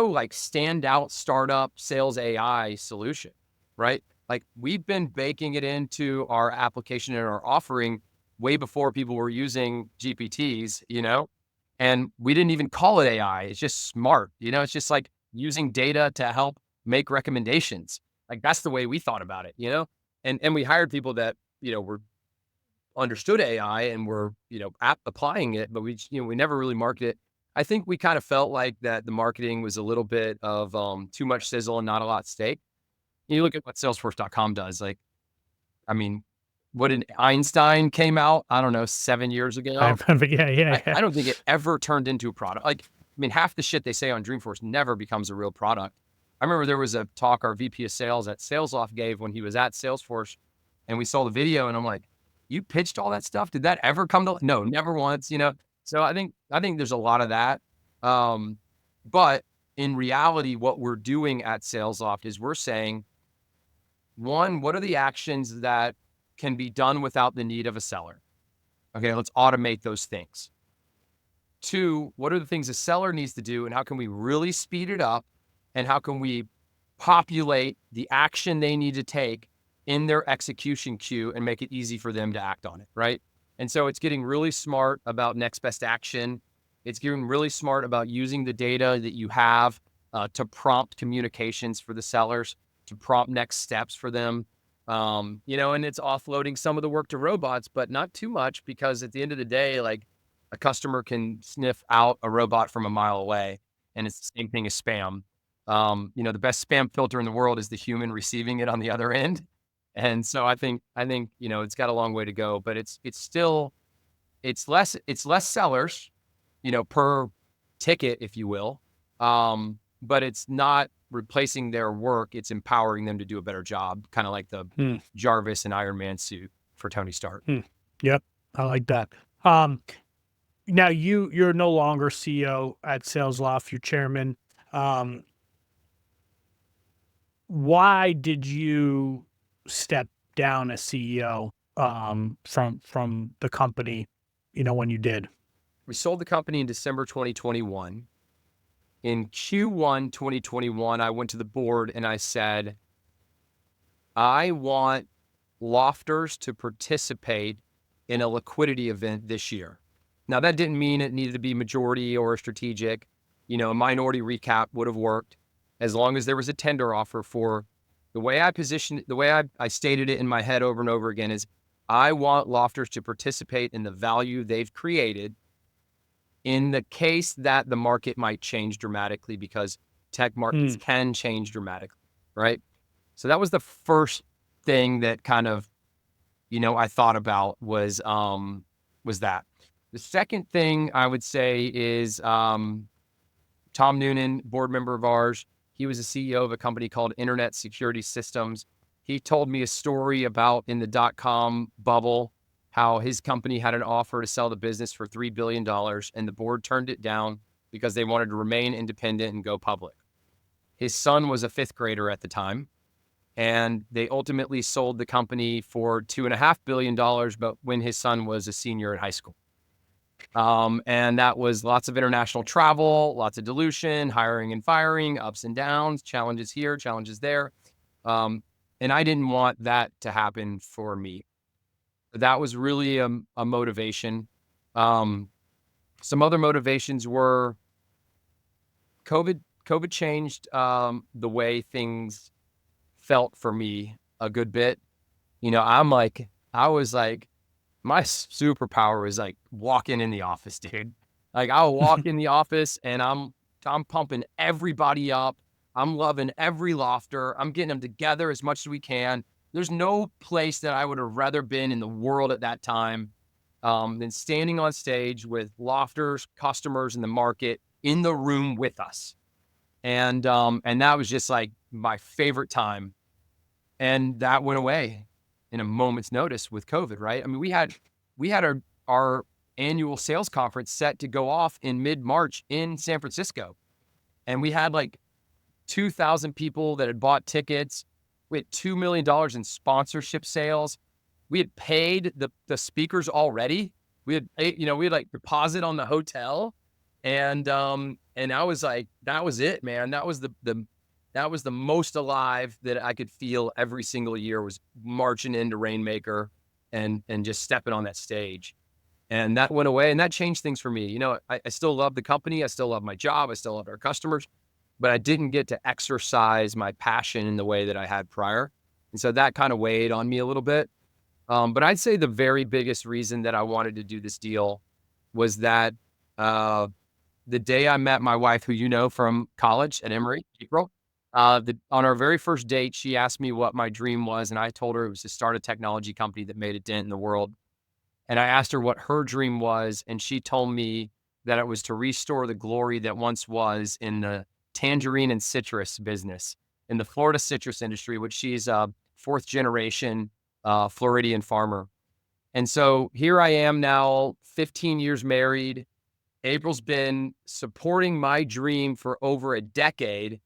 like standout startup sales AI solution, right? Like we've been baking it into our application and our offering way before people were using GPTs, and we didn't even call it AI. It's just smart, it's just like using data to help make recommendations. Like that's the way we thought about it. And we hired people that, were understood AI and were, applying it, but we never really marketed it. I think we kind of felt like that the marketing was a little bit of too much sizzle and not a lot at stake. You look at what Salesforce.com does. Like, I mean, what an Einstein came out, I don't know, 7 years I ago. remember, yeah, yeah, I yeah. I don't think it ever turned into a product. Like, I mean, half the shit they say on Dreamforce never becomes a real product. I remember there was a talk our VP of sales at Salesloft gave when he was at Salesforce, and we saw the video, and I'm like, "You pitched all that stuff? Did that ever come to?" No, never once. So I think there's a lot of that. Um, but in reality, what we're doing at Salesloft is we're saying, one, what are the actions that can be done without the need of a seller? Okay, let's automate those things. Two, what are the things a seller needs to do and how can we really speed it up? And how can we populate the action they need to take in their execution queue and make it easy for them to act on it, right? And so it's getting really smart about next best action. It's getting really smart about using the data that you have to prompt communications for the sellers, to prompt next steps for them. And it's offloading some of the work to robots, but not too much because at the end of the day, like a customer can sniff out a robot from a mile away, and it's the same thing as spam. The best spam filter in the world is the human receiving it on the other end. And so I think, it's got a long way to go, but it's still, it's less sellers, per ticket, if you will. But it's not replacing their work. It's empowering them to do a better job, kind of like the Hmm, Jarvis and Iron Man suit for Tony Stark. hmm. Yep, I like that. Um, Now you're no longer CEO at Salesloft, you're chairman. Um, why did you step down as CEO from the company, when you did? We sold the company in December 2021. In Q1 2021, I went to the board and I said, I want lofters to participate in a liquidity event this year. Now, that didn't mean it needed to be majority or strategic. A minority recap would have worked as long as there was a tender offer for the way I positioned it. The way I stated it in my head over and over again is I want lofters to participate in the value they've created in the case that the market might change dramatically, because tech markets Hmm. can change dramatically, right? So that was the first thing that kind of, I thought about was that. The second thing I would say is Tom Noonan, board member of ours. He was the CEO of a company called Internet Security Systems. He told me a story about in the dot-com bubble, how his company had an offer to sell the business for $3 billion and the board turned it down because they wanted to remain independent and go public. His son was a fifth grader at the time, and they ultimately sold the company for $2.5 billion, but when his son was a senior in high school. And that was lots of international travel, lots of dilution, hiring and firing, ups and downs, challenges here, challenges there. Um, and I didn't want that to happen for me. That was really a motivation. Um, some other motivations were COVID. COVID changed the way things felt for me a good bit. I was like, my superpower was like walking in the office, dude. Like I'll walk in the office and I'm pumping everybody up. I'm loving every lofter. I'm getting them together as much as we can. There's no place that I would have rather been in the world at that time than standing on stage with lofters, customers in the market in the room with us. And that was just like my favorite time. And that went away in a moment's notice with COVID, right? I mean, we had our annual sales conference set to go off in mid-March in San Francisco. And we had like 2,000 people that had bought tickets. We had $2 million in sponsorship sales. We had paid the speakers already. We had like deposit on the hotel. And I was like, that was it, man. That was the most alive that I could feel every single year, was marching into Rainmaker and just stepping on that stage. And that went away and that changed things for me. I still love the company. I still love my job. I still love our customers, but I didn't get to exercise my passion in the way that I had prior. And so that kind of weighed on me a little bit. But I'd say the very biggest reason that I wanted to do this deal was that uh, the day I met my wife, who from college at Emory, April, on our very first date, she asked me what my dream was, and I told her it was to start a technology company that made a dent in the world. And I asked her what her dream was, and she told me that it was to restore the glory that once was in the tangerine and citrus business, in the Florida citrus industry, which she's a fourth generation Floridian farmer. And so here I am now, 15 years married. April's been supporting my dream for over a decade.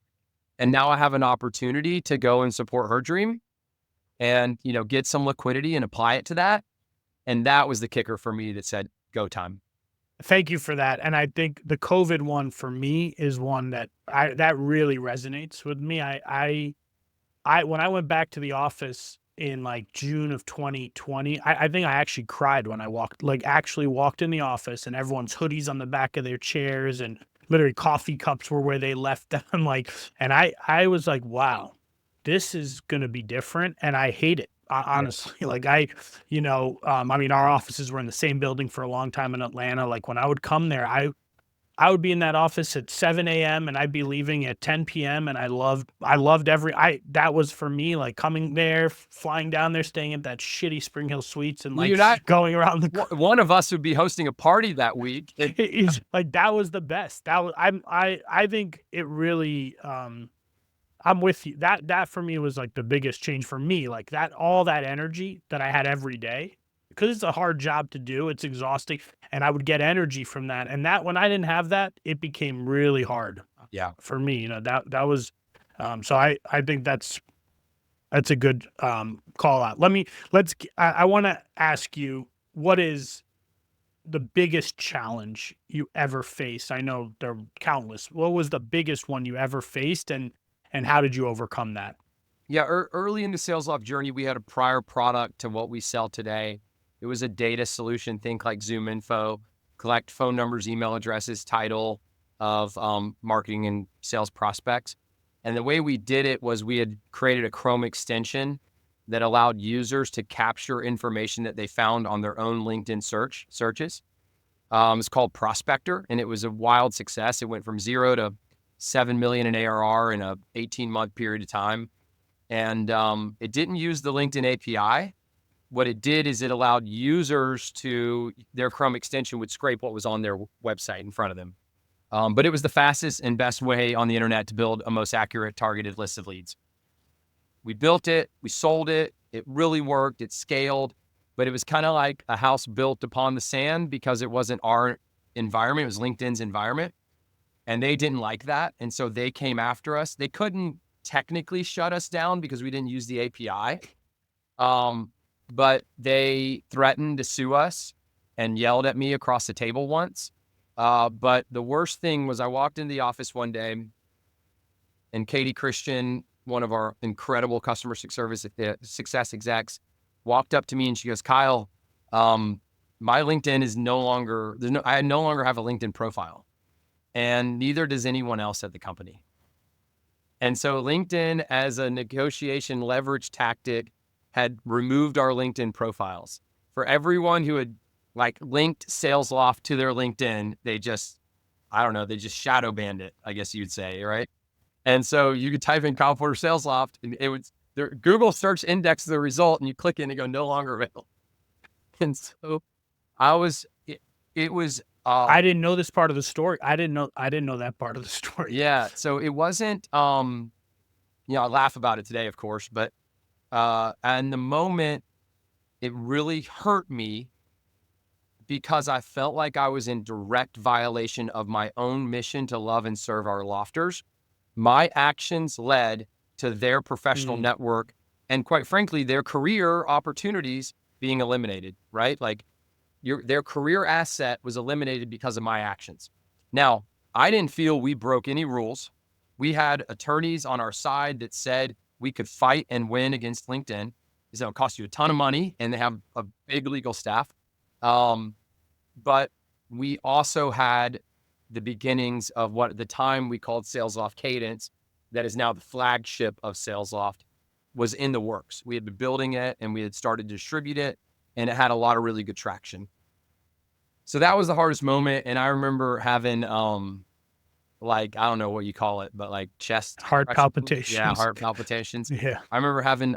And now I have an opportunity to go and support her dream and, get some liquidity and apply it to that. And that was the kicker for me that said, go time. Thank you for that. And I think the COVID one for me is one that really resonates with me. I when I went back to the office in like June of 2020, I think I actually cried when I actually walked in the office and everyone's hoodies on the back of their chairs and literally coffee cups were where they left them. And I was like, wow, this is going to be different. And I hate it. Yeah. Honestly, I mean, our offices were in the same building for a long time in Atlanta. Like when I would come there, I would be in that office at 7 a.m. and I'd be leaving at 10 p.m. And I loved that was for me, like coming there, flying down there, staying at that shitty Spring Hill Suites and Well, like you're not, going around the, one of us would be hosting a party that week. it's like, that was the best. I think it really, I'm with you. That for me was like the biggest change for me, like all that energy that I had every day, because it's a hard job to do. It's exhausting. And I would get energy from that. And that when I didn't have that, it became really hard Yeah. for me. That was so I think that's a good call out. I want to ask you, what is the biggest challenge you ever faced? I know there are countless. What was the biggest one you ever faced, and how did you overcome that? Yeah. Early in the Salesloft journey, we had a prior product to what we sell today. It was a data solution, think like Zoom Info, collect phone numbers, email addresses, title of marketing and sales prospects. And the way we did it was we had created a Chrome extension that allowed users to capture information that they found on their own LinkedIn searches. It's called Prospector, and it was a wild success. It went from 0 to 7 million in ARR in a 18-month period of time. And it didn't use the LinkedIn API. What it did is it allowed users to, their Chrome extension would scrape what was on their website in front of them. But it was the fastest and best way on the internet to build a most accurate targeted list of leads. We built it, we sold it, it really worked, it scaled, but it was kind of like a house built upon the sand because it wasn't our environment, it was LinkedIn's environment. And they didn't like that. And so they came after us. They couldn't technically shut us down because we didn't use the API. But they threatened to sue us and yelled at me across the table once. But the worst thing was I walked into the office one day and Katie Christian, one of our incredible customer success execs, walked up to me and she goes, Kyle, my LinkedIn is no longer, I no longer have a LinkedIn profile, and neither does anyone else at the company. And so LinkedIn, as a negotiation leverage tactic, had removed our LinkedIn profiles. For everyone who had linked Salesloft to their LinkedIn, they just shadow banned it, I guess you'd say, right? And so you could type in Kyle Porter Salesloft and it would, Google search indexes the result and you click in and go no longer available. And so it was, I didn't know this part of the story. I didn't know that part of the story. Yeah. So it wasn't, I laugh about it today, of course, but, and the moment it really hurt me because I felt like I was in direct violation of my own mission to love and serve our lofters. My actions led to their professional network and, quite frankly, their career opportunities being eliminated, right? Like their career asset was eliminated because of my actions. Now, I didn't feel we broke any rules. We had attorneys on our side that said we could fight and win against LinkedIn. It'll cost you a ton of money, and they have a big legal staff. But we also had the beginnings of what at the time we called Salesloft Cadence, that is now the flagship of Salesloft, was in the works. We had been building it and we had started to distribute it, and it had a lot of really good traction. So that was the hardest moment. And I remember having, I don't know what you call it, but chest heart palpitations. Yeah, heart palpitations. Yeah. I remember having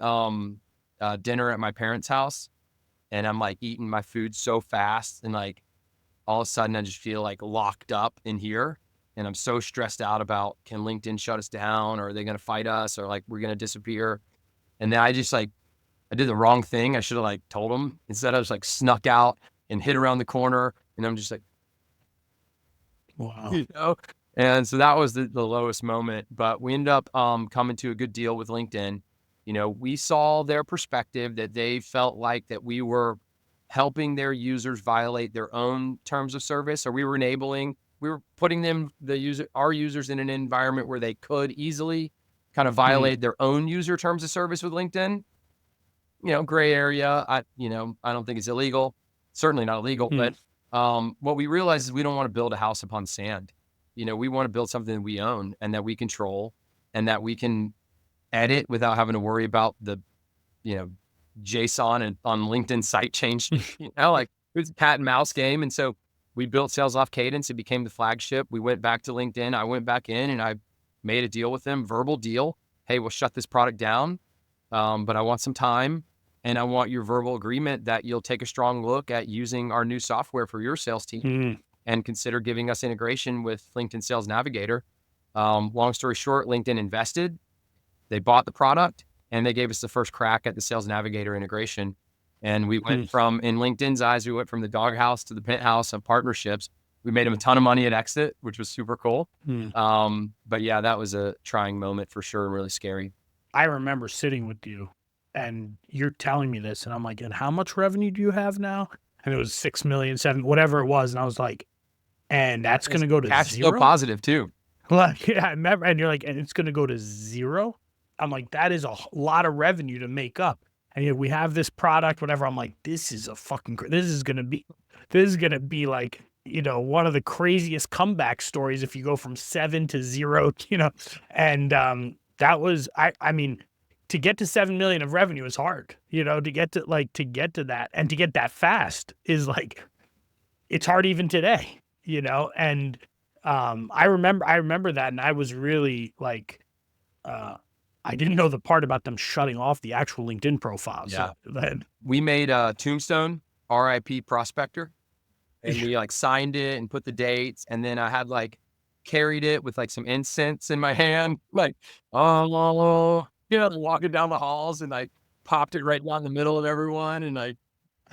dinner at my parents' house, and I'm eating my food so fast, and all of a sudden I just feel locked up in here, and I'm so stressed out about, can LinkedIn shut us down, or are they going to fight us, or we're going to disappear? And then I just I did the wrong thing. I should have told them. Instead, I just snuck out and hid around the corner, and I'm just wow. And so that was the lowest moment. But we ended up coming to a good deal with LinkedIn. We saw their perspective, that they felt like that we were helping their users violate their own terms of service, or we were putting our users in an environment where they could easily kind of violate their own user terms of service with LinkedIn. Gray area. I don't think it's illegal, certainly not illegal, but what we realized is we don't want to build a house upon sand. We want to build something that we own and that we control and that we can edit without having to worry about the, JSON and on LinkedIn site change, it was a cat and mouse game. And so we built Salesloft Cadence. It became the flagship. We went back to LinkedIn. I went back in and I made a deal with them, verbal deal. Hey, we'll shut this product down. But I want some time, and I want your verbal agreement that you'll take a strong look at using our new software for your sales team and consider giving us integration with LinkedIn Sales Navigator. Long story short, LinkedIn invested, they bought the product, and they gave us the first crack at the Sales Navigator integration. And we went from, in LinkedIn's eyes, we went from the doghouse to the penthouse of partnerships. We made them a ton of money at exit, which was super cool. But yeah, that was a trying moment for sure, and really scary. I remember sitting with you and you're telling me this, and I'm like, and how much revenue do you have now? And it was 6 million, 7, whatever it was. And I was like, and that's going to go to cash zero? flow positive too. Yeah, I remember. And you're like, and it's going to go to zero? I'm like, that is a lot of revenue to make up. And yet we have this product, whatever. I'm like, this is going to be one of the craziest comeback stories if you go from 7 to 0, and that was, I mean, to get to 7 million of revenue is hard, to get to that and to get that fast is like, it's hard even today, and I remember that, and I was really like, uh, I didn't know the part about them shutting off the actual LinkedIn profile. Yeah. So then, We made a tombstone, RIP prospector, and yeah, we like signed it and put the dates. And then I had like carried it with like some incense in my hand, like, oh, walking down the halls, and I popped it right down the middle of everyone. And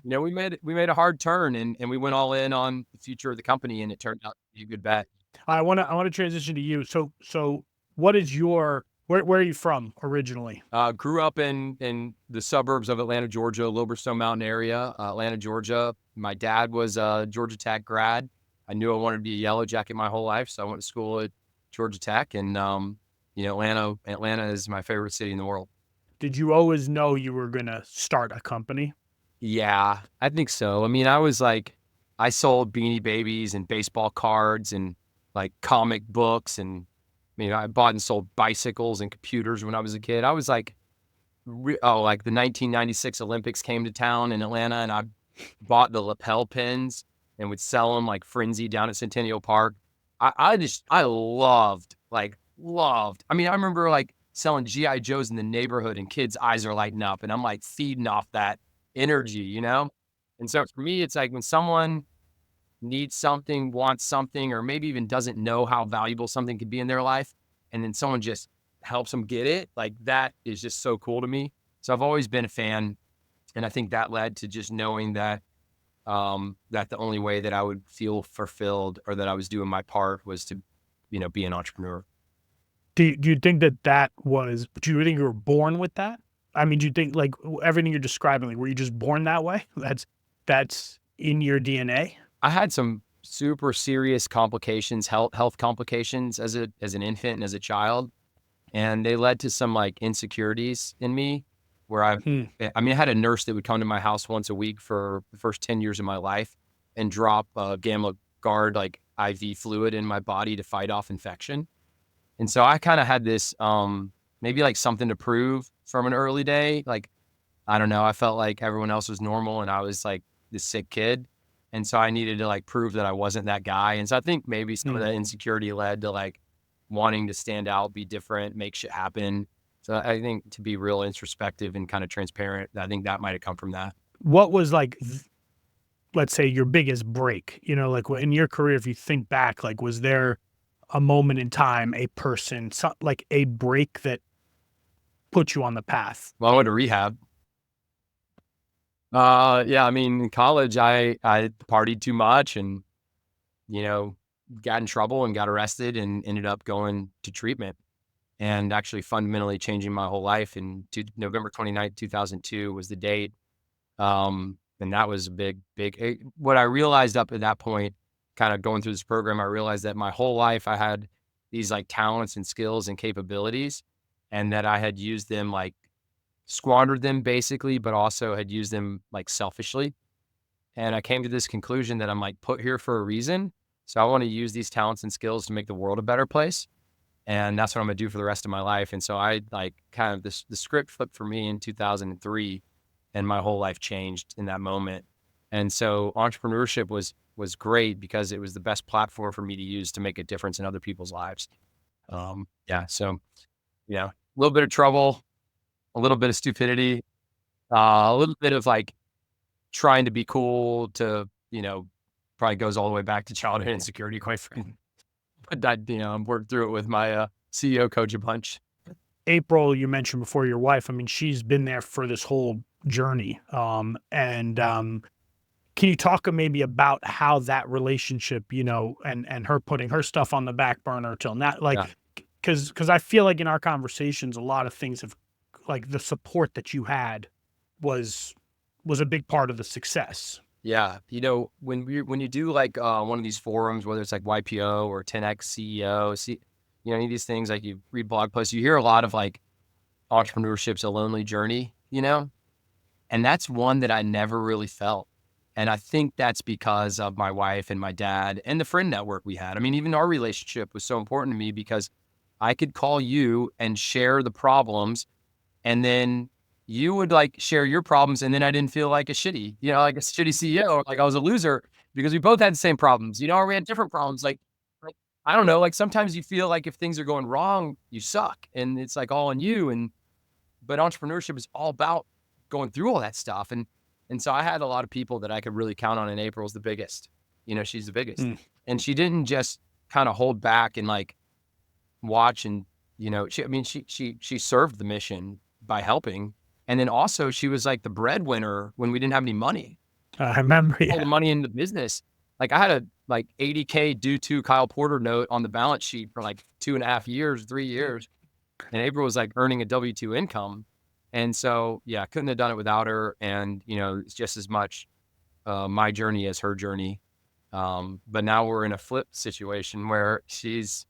we made a hard turn, and we went all in on the future of the company, and it turned out to be a good bet. I want to transition to you. So what is where are you from originally? Grew up in the suburbs of Atlanta, Georgia, Wilburstone Mountain area, Atlanta, Georgia. My dad was a Georgia Tech grad. I knew I wanted to be a Yellow Jacket my whole life, so I went to school at Georgia Tech, and Atlanta is my favorite city in the world. Did you always know you were gonna start a company? Yeah, I think so. I mean, I sold Beanie Babies and baseball cards and like comic books, and I bought and sold bicycles and computers when I was a kid. I was like, like the 1996 Olympics came to town in Atlanta, and I bought the lapel pins and would sell them like frenzy down at Centennial Park. I loved. I remember like selling GI Joes in the neighborhood, and kids' eyes are lighting up, and I'm like feeding off that energy. And so for me, it's like when someone needs something, wants something, or maybe even doesn't know how valuable something could be in their life, and then someone just helps them get it, like that is just so cool to me. So I've always been a fan, and I think that led to just knowing that that the only way that I would feel fulfilled or that I was doing my part was to, be an entrepreneur. Do you think do you think you were born with that? I mean, do you think like everything you're describing, like were you just born that way? That's in your DNA? I had some super serious complications, health complications as an infant and as a child, and they led to some like insecurities in me where Hmm. I had a nurse that would come to my house once a week for the first 10 years of my life and drop Gamma Guard like IV fluid in my body to fight off infection. And so I kind of had this maybe like something to prove from an early day. Like, I don't know, I felt like everyone else was normal and I was like this sick kid. And so I needed to like prove that I wasn't that guy. And so I think maybe some of Hmm. that insecurity led to like wanting to stand out, be different, make shit happen. So I think to be real introspective and kind of transparent, I think that might have come from that. What was like, let's say your biggest break, like in your career, if you think back, like, was there a moment in time, a person, like a break that put you on the path? Well, I went to rehab. Yeah, in college, I partied too much and, you know, got in trouble and got arrested and ended up going to treatment and actually fundamentally changing my whole life. And November 29th, 2002 was the date. And that was a what I realized up at that point, kind of going through this program, I realized that my whole life I had these like talents and skills and capabilities, and that I had used them like squandered them basically, but also had used them like selfishly. And I came to this conclusion that I'm like put here for a reason. So I want to use these talents and skills to make the world a better place. And that's what I'm gonna do for the rest of my life. And so I like kind of the script flipped for me in 2003, and my whole life changed in that moment. And so entrepreneurship was great because it was the best platform for me to use to make a difference in other people's lives. Yeah. So a little bit of trouble, a little bit of stupidity, a little bit of like trying to be cool to, probably goes all the way back to childhood insecurity, quite frankly. But I've worked through it with my CEO coach a bunch. April, you mentioned before, your wife, I mean, she's been there for this whole journey. And can you talk maybe about how that relationship, and her putting her stuff on the back burner till now, like, Yeah. because I feel like in our conversations, a lot of things have, like, the support that you had was was a big part of the success. Yeah. When you do like one of these forums, whether it's like YPO or 10X CEO, any of these things, like you read blog posts, you hear a lot of like entrepreneurship's a lonely journey, and that's one that I never really felt. And I think that's because of my wife and my dad and the friend network we had. Even our relationship was so important to me because I could call you and share the problems And then you would like share your problems. And then I didn't feel like a shitty, like a shitty CEO, like I was a loser because we both had the same problems, or we had different problems. Like, I don't know, like sometimes you feel like if things are going wrong, you suck and it's like all on you. But entrepreneurship is all about going through all that stuff. And so I had a lot of people that I could really count on, and April's the biggest. She's the biggest. Mm. And she didn't just kind of hold back and like watch and she served the mission by helping. And then also she was like the breadwinner when we didn't have any money. I remember, All the money in the business. Like I had a like 80K due to Kyle Porter note on the balance sheet for like 2.5 years, 3 years. And April was like earning a W-2 income. And so, yeah, I couldn't have done it without her. And, it's just as much my journey as her journey. But now we're in a flip situation where she's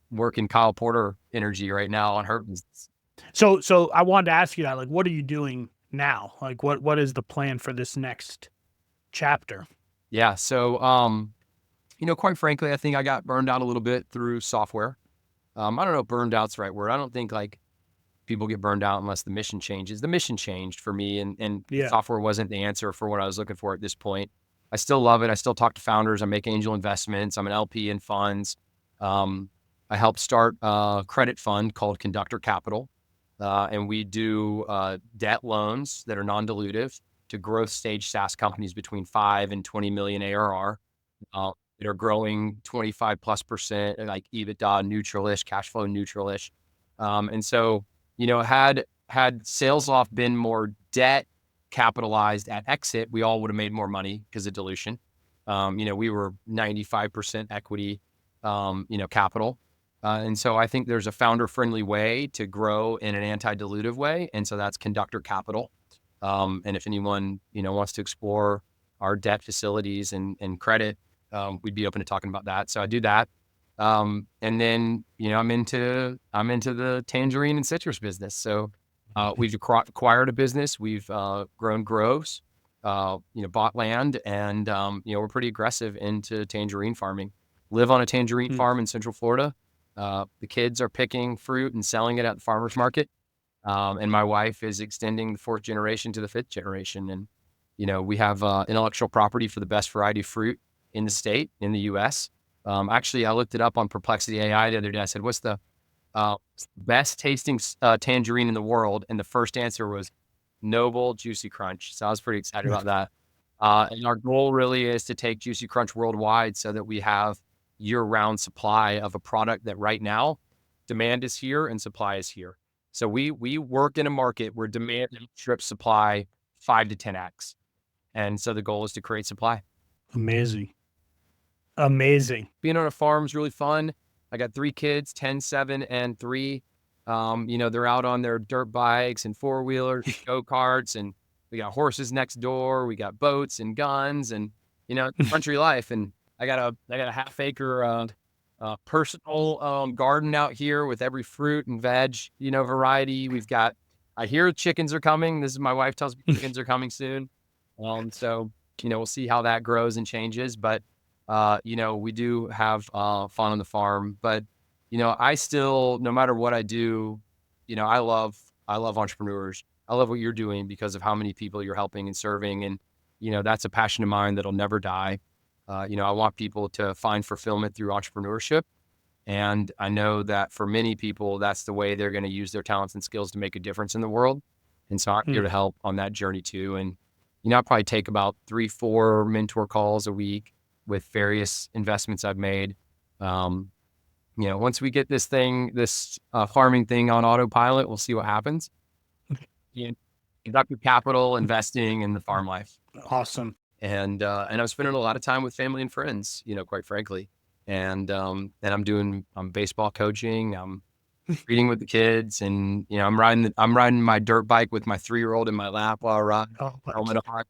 working Kyle Porter energy right now on her business. So I wanted to ask you that, like, what are you doing now? Like, what is the plan for this next chapter? Yeah. So, quite frankly, I think I got burned out a little bit through software. I don't know if burned out's the right word. I don't think like people get burned out unless the mission changes. The mission changed for me, and Yeah. software wasn't the answer for what I was looking for at this point. I still love it. I still talk to founders. I make angel investments. I'm an LP in funds. I helped start a credit fund called Conductor Capital. And we do debt loans that are non-dilutive to growth stage SaaS companies between 5 and 20 million ARR that are growing 25+%, like EBITDA neutral-ish, cash flow neutral-ish. And so, had Salesloft been more debt capitalized at exit, we all would have made more money because of dilution. We were 95% equity, capital. And so I think there's a founder-friendly way to grow in an anti-dilutive way. And so that's Conductor Capital. And if anyone, wants to explore our debt facilities and credit, we'd be open to talking about that. So I do that. And then, I'm into the tangerine and citrus business. So we've acquired a business. We've grown groves, bought land, and, we're pretty aggressive into tangerine farming. Live on a tangerine farm in Central Florida. The kids are picking fruit and selling it at the farmer's market. And my wife is extending the 4th generation to the 5th generation. And, we have intellectual property for the best variety of fruit in the state, in the US. Actually, I looked it up on Perplexity AI the other day. I said, what's the best tasting tangerine in the world? And the first answer was Noble Juicy Crunch. So I was pretty excited about that. And our goal really is to take Juicy Crunch worldwide so that we have year-round supply of a product that right now demand is here and supply is here. So we work in a market where demand outstrips supply 5 to 10x. And so the goal is to create supply. Amazing. Being on a farm is really fun. I got 3 kids, 10, 7, and 3. They're out on their dirt bikes and 4-wheelers, go-karts, and we got horses next door. We got boats and guns and, country life. And I got a 1/2-acre personal garden out here with every fruit and veg, variety. I hear chickens are coming. This is my wife tells me chickens are coming soon. So, we'll see how that grows and changes. But, we do have fun on the farm. But, I still, no matter what I do, I love entrepreneurs. I love what you're doing because of how many people you're helping and serving. And, that's a passion of mine that'll never die. I want people to find fulfillment through entrepreneurship. And I know that for many people, that's the way they're going to use their talents and skills to make a difference in the world. And so I'm here to help on that journey too. And, I probably take about 3-4 mentor calls a week with various investments I've made. Once we get this farming thing on autopilot, we'll see what happens. Conductor Capital, investing in the farm life. Awesome. And I'm spending a lot of time with family and friends, quite frankly. And I'm baseball coaching. I'm reading with the kids, and I'm riding my dirt bike with my 3-year-old in my lap while I ride. Helmet on.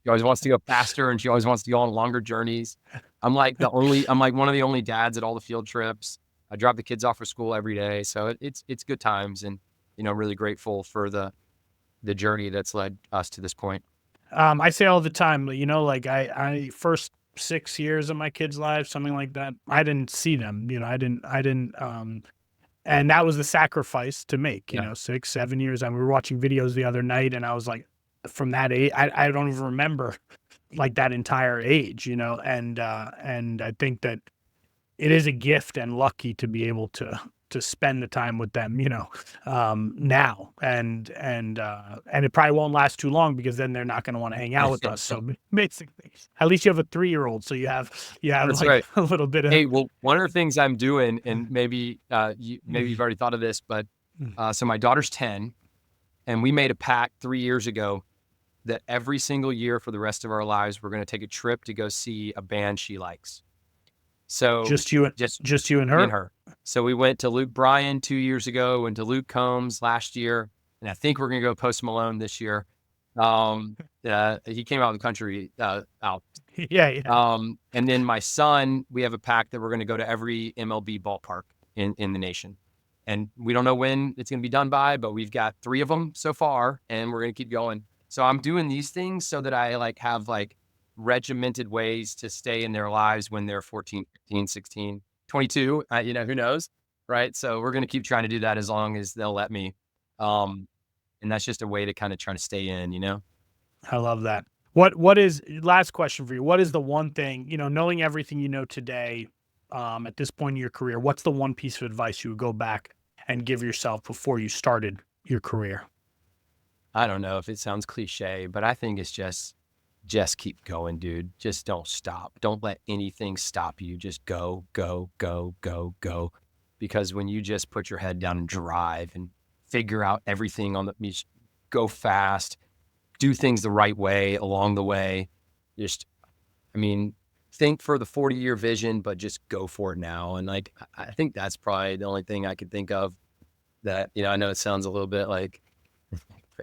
She always wants to go faster, and she always wants to go on longer journeys. I'm like one of the only dads at all the field trips. I drop the kids off for school every day, so it's good times, and really grateful for the journey that's led us to this point. I say all the time, like I first 6 years of my kids' lives, something like that, I didn't see them. I didn't And that was the sacrifice to make, Yeah. 6, 7 years. And we were watching videos the other night, and I was like, from that age, I don't even remember like that entire age, and I think that it is a gift and lucky to be able to spend the time with them, now, and it probably won't last too long because then they're not going to want to hang out with us. So basically, at least you have a 3-year-old, so you have That's like right. a little bit of. Hey, well, one of the things I'm doing, and maybe you've already thought of this, but so my daughter's 10, and we made a pact 3 years ago that every single year for the rest of our lives, we're going to take a trip to go see a band she likes. So just Just you and me and her. her. So we went to Luke Bryan 2 years ago, went to Luke Combs last year, and I think we're going to go Post Malone this year. He came out of the country out. Yeah. And then my son, we have a pact that we're going to go to every MLB ballpark in the nation. And we don't know when it's going to be done by, but we've got 3 of them so far, and we're going to keep going. So I'm doing these things so that I have regimented ways to stay in their lives when they're 14, 15, 16, 22, who knows, right? So we're going to keep trying to do that as long as they'll let me. And that's just a way to kind of try to stay in. I love that. What is, last question for you? What is the one thing, knowing everything you know today, at this point in your career, what's the one piece of advice you would go back and give yourself before you started your career? I don't know if it sounds cliche, but I think it's just keep going, dude. Just don't stop. Don't let anything stop you. Just go, go, go, go, go. Because when you just put your head down and drive and figure out everything you just go fast, do things the right way along the way. Think for the 40-year vision, but just go for it now. And I think that's probably the only thing I could think of that, I know it sounds a little bit like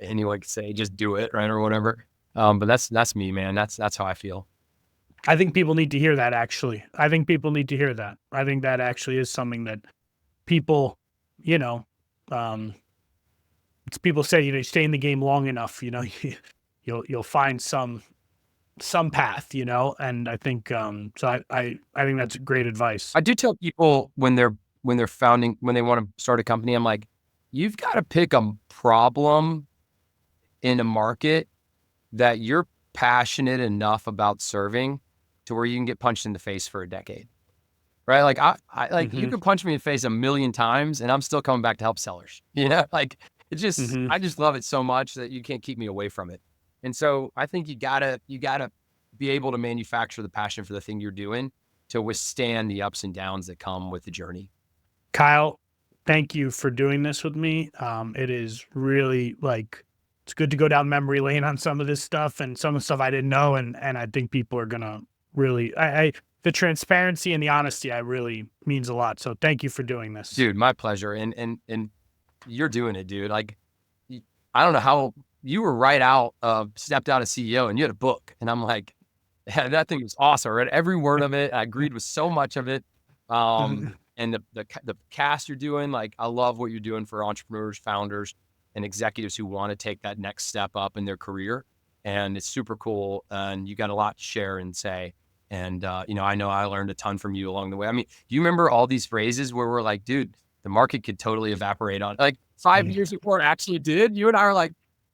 anyone could say, just do it, right? Or whatever. But that's me, man. That's how I feel. I think people need to hear that, actually. I think people need to hear that. I think that actually is something that people, it's people say, you stay in the game long enough, you'll find some path, and I think, so I think that's great advice. I do tell people when they want to start a company, I'm like, you've got to pick a problem in a market that you're passionate enough about serving to where you can get punched in the face for a decade, right? Like you can punch me in the face a million times and I'm still coming back to help sellers, it's just, I just love it so much that you can't keep me away from it. And so I think you gotta be able to manufacture the passion for the thing you're doing to withstand the ups and downs that come with the journey. Kyle, thank you for doing this with me. It is really it's good to go down memory lane on some of this stuff and some of the stuff I didn't know. And I think people are going to really, the transparency and the honesty, really means a lot. So thank you for doing this. Dude, my pleasure. And you're doing it, dude. I don't know how you were stepped out as CEO and you had a book. And I'm like, yeah, that thing was awesome. I read every word of it. I agreed with so much of it. And the cast you're doing, I love what you're doing for entrepreneurs, founders, and executives who want to take that next step up in their career. And it's super cool. And you got a lot to share and say. And, I know I learned a ton from you along the way. Do you remember all these phrases where we're like, dude, the market could totally evaporate on 5 years before it actually did? You and I are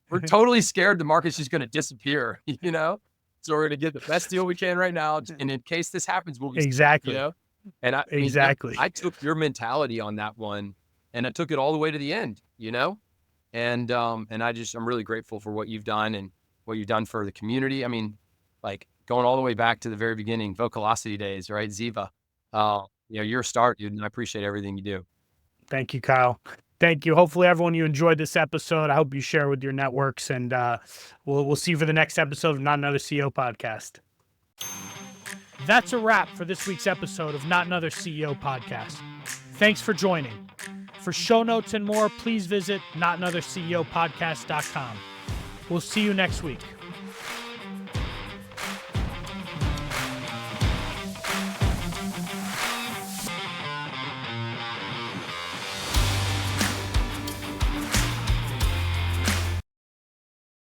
we're totally scared the market's just going to disappear, So we're going to get the best deal we can right now. And in case this happens, we'll be exactly. And exactly. I took your mentality on that one and I took it all the way to the end, And I'm really grateful for what you've done and what you've done for the community. Going all the way back to the very beginning, Vocalocity days, right? Ziva, you're a star, dude. And I appreciate everything you do. Thank you, Kyle. Thank you. Hopefully everyone, you enjoyed this episode. I hope you share with your networks, and we'll see you for the next episode of Not Another CEO Podcast. That's a wrap for this week's episode of Not Another CEO Podcast. Thanks for joining. For show notes and more, please visit notanotherceopodcast.com. We'll see you next week.